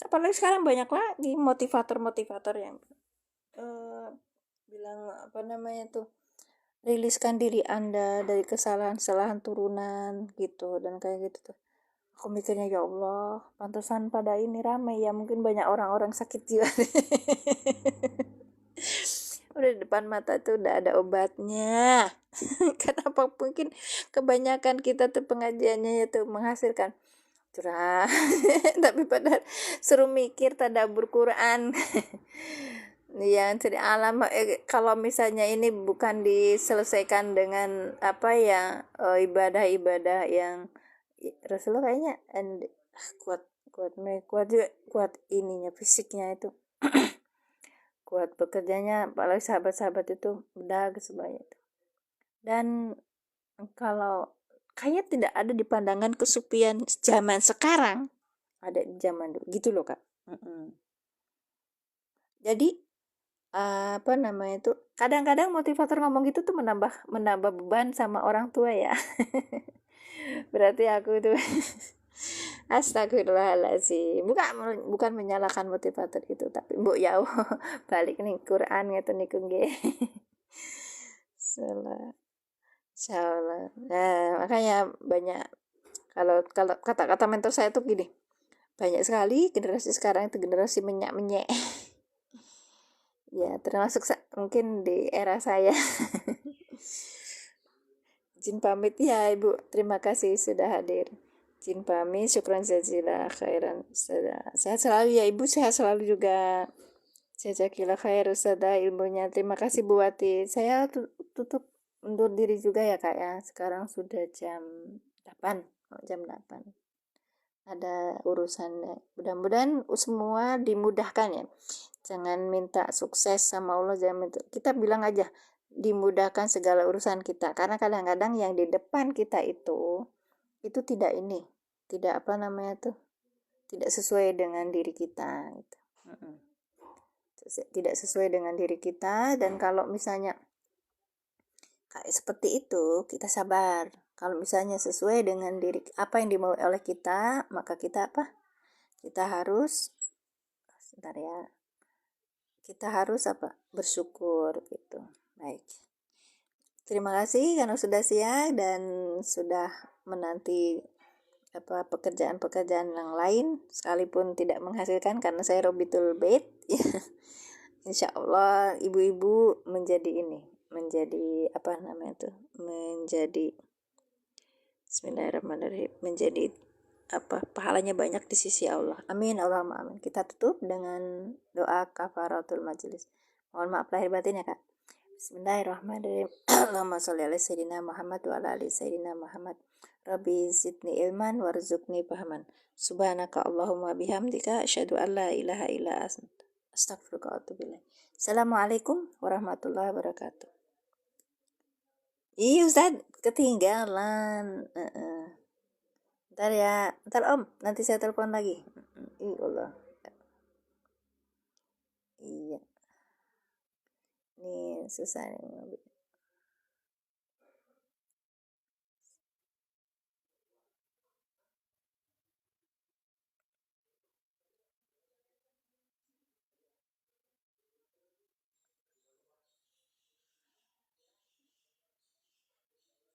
Apalagi sekarang banyak lagi motivator yang bilang apa namanya tuh, riliskan diri Anda dari kesalahan-kesalahan turunan gitu dan kayak gitu tuh. Aku mikirnya ya Allah, pantesan pada ini ramai ya, mungkin banyak orang-orang sakit jiwa. Udah di depan mata tuh udah ada obatnya. Kenapa mungkin kebanyakan kita tuh pengajiannya itu menghasilkan curah. Tapi pada suruh mikir tadabbur Quran. Ya jadi alam kalau misalnya ini bukan diselesaikan dengan apa ya ibadah-ibadah yang Rasulullah kayaknya kuat kuat ininya fisiknya itu kuat bekerjanya, apalagi sahabat-sahabat itu berdagang sebanyak itu. Dan kalau kayaknya tidak ada di pandangan kesupian zaman sekarang, ada di zaman dulu gitu loh Kak. Jadi apa namanya itu kadang-kadang motivator ngomong gitu tuh menambah beban sama orang tua ya. Berarti aku tuh astagfirullahaladzim, bukan menyalahkan motivator itu, tapi mbok ya balik nih Quran ngeten niku nggih. Salah. Insyaallah. Nah, makanya banyak kalau kata-kata mentor saya tuh gini. Banyak sekali generasi sekarang itu generasi menyak-menyek. Ya, termasuk mungkin di era saya. Izin pamit ya Ibu. Terima kasih sudah hadir. Izin pamit, syukran jazilah khairan. Sehat selalu ya Ibu, sehat selalu juga. Jazakillah khair Ustazah ilmunya. Terima kasih Bu Wati. Saya tutup undur diri juga ya Kak ya. Sekarang sudah jam 8. Jam 8. Ada urusannya. Mudah-mudahan semua dimudahkan ya. Jangan minta sukses sama Allah, jangan minta. Kita bilang aja dimudahkan segala urusan kita. Karena kadang-kadang yang di depan kita itu tidak apa namanya tuh, tidak sesuai dengan diri kita gitu. Tidak sesuai dengan diri kita, dan kalau misalnya kayak seperti itu kita sabar. Kalau misalnya sesuai dengan diri apa yang dimau oleh kita, maka kita apa? Kita harus sebentar ya. Kita harus apa? Bersyukur gitu. Baik. Terima kasih karena sudah siang dan sudah menanti apa pekerjaan-pekerjaan yang lain sekalipun tidak menghasilkan karena saya Robitul Bait. Insya Allah ibu-ibu menjadi apa namanya itu, menjadi Bismillahirrahmanirrahim, menjadi apa pahalanya banyak di sisi Allah. Amin Allahumma amin. Kita tutup dengan doa kafaratul majelis. Mohon maaf lahir batin ya Kak. Bismillahirrahmanirrahim. Allahumma sholli ala sayyidina Muhammad wa ala ali sayyidina Muhammad. Rabbi zidni ilman warzuqni fahaman. Subhanaka Allahumma bihamdika asyhadu an la ilaha illa anta astaghfiruka wa atubu ilaik. Assalamualaikum warahmatullahi wabarakatuh. Iya Ustaz, ketinggalan. Ntar ya, ntar Om, nanti saya telepon lagi. Iya Allah. Iya. Ini susah nih.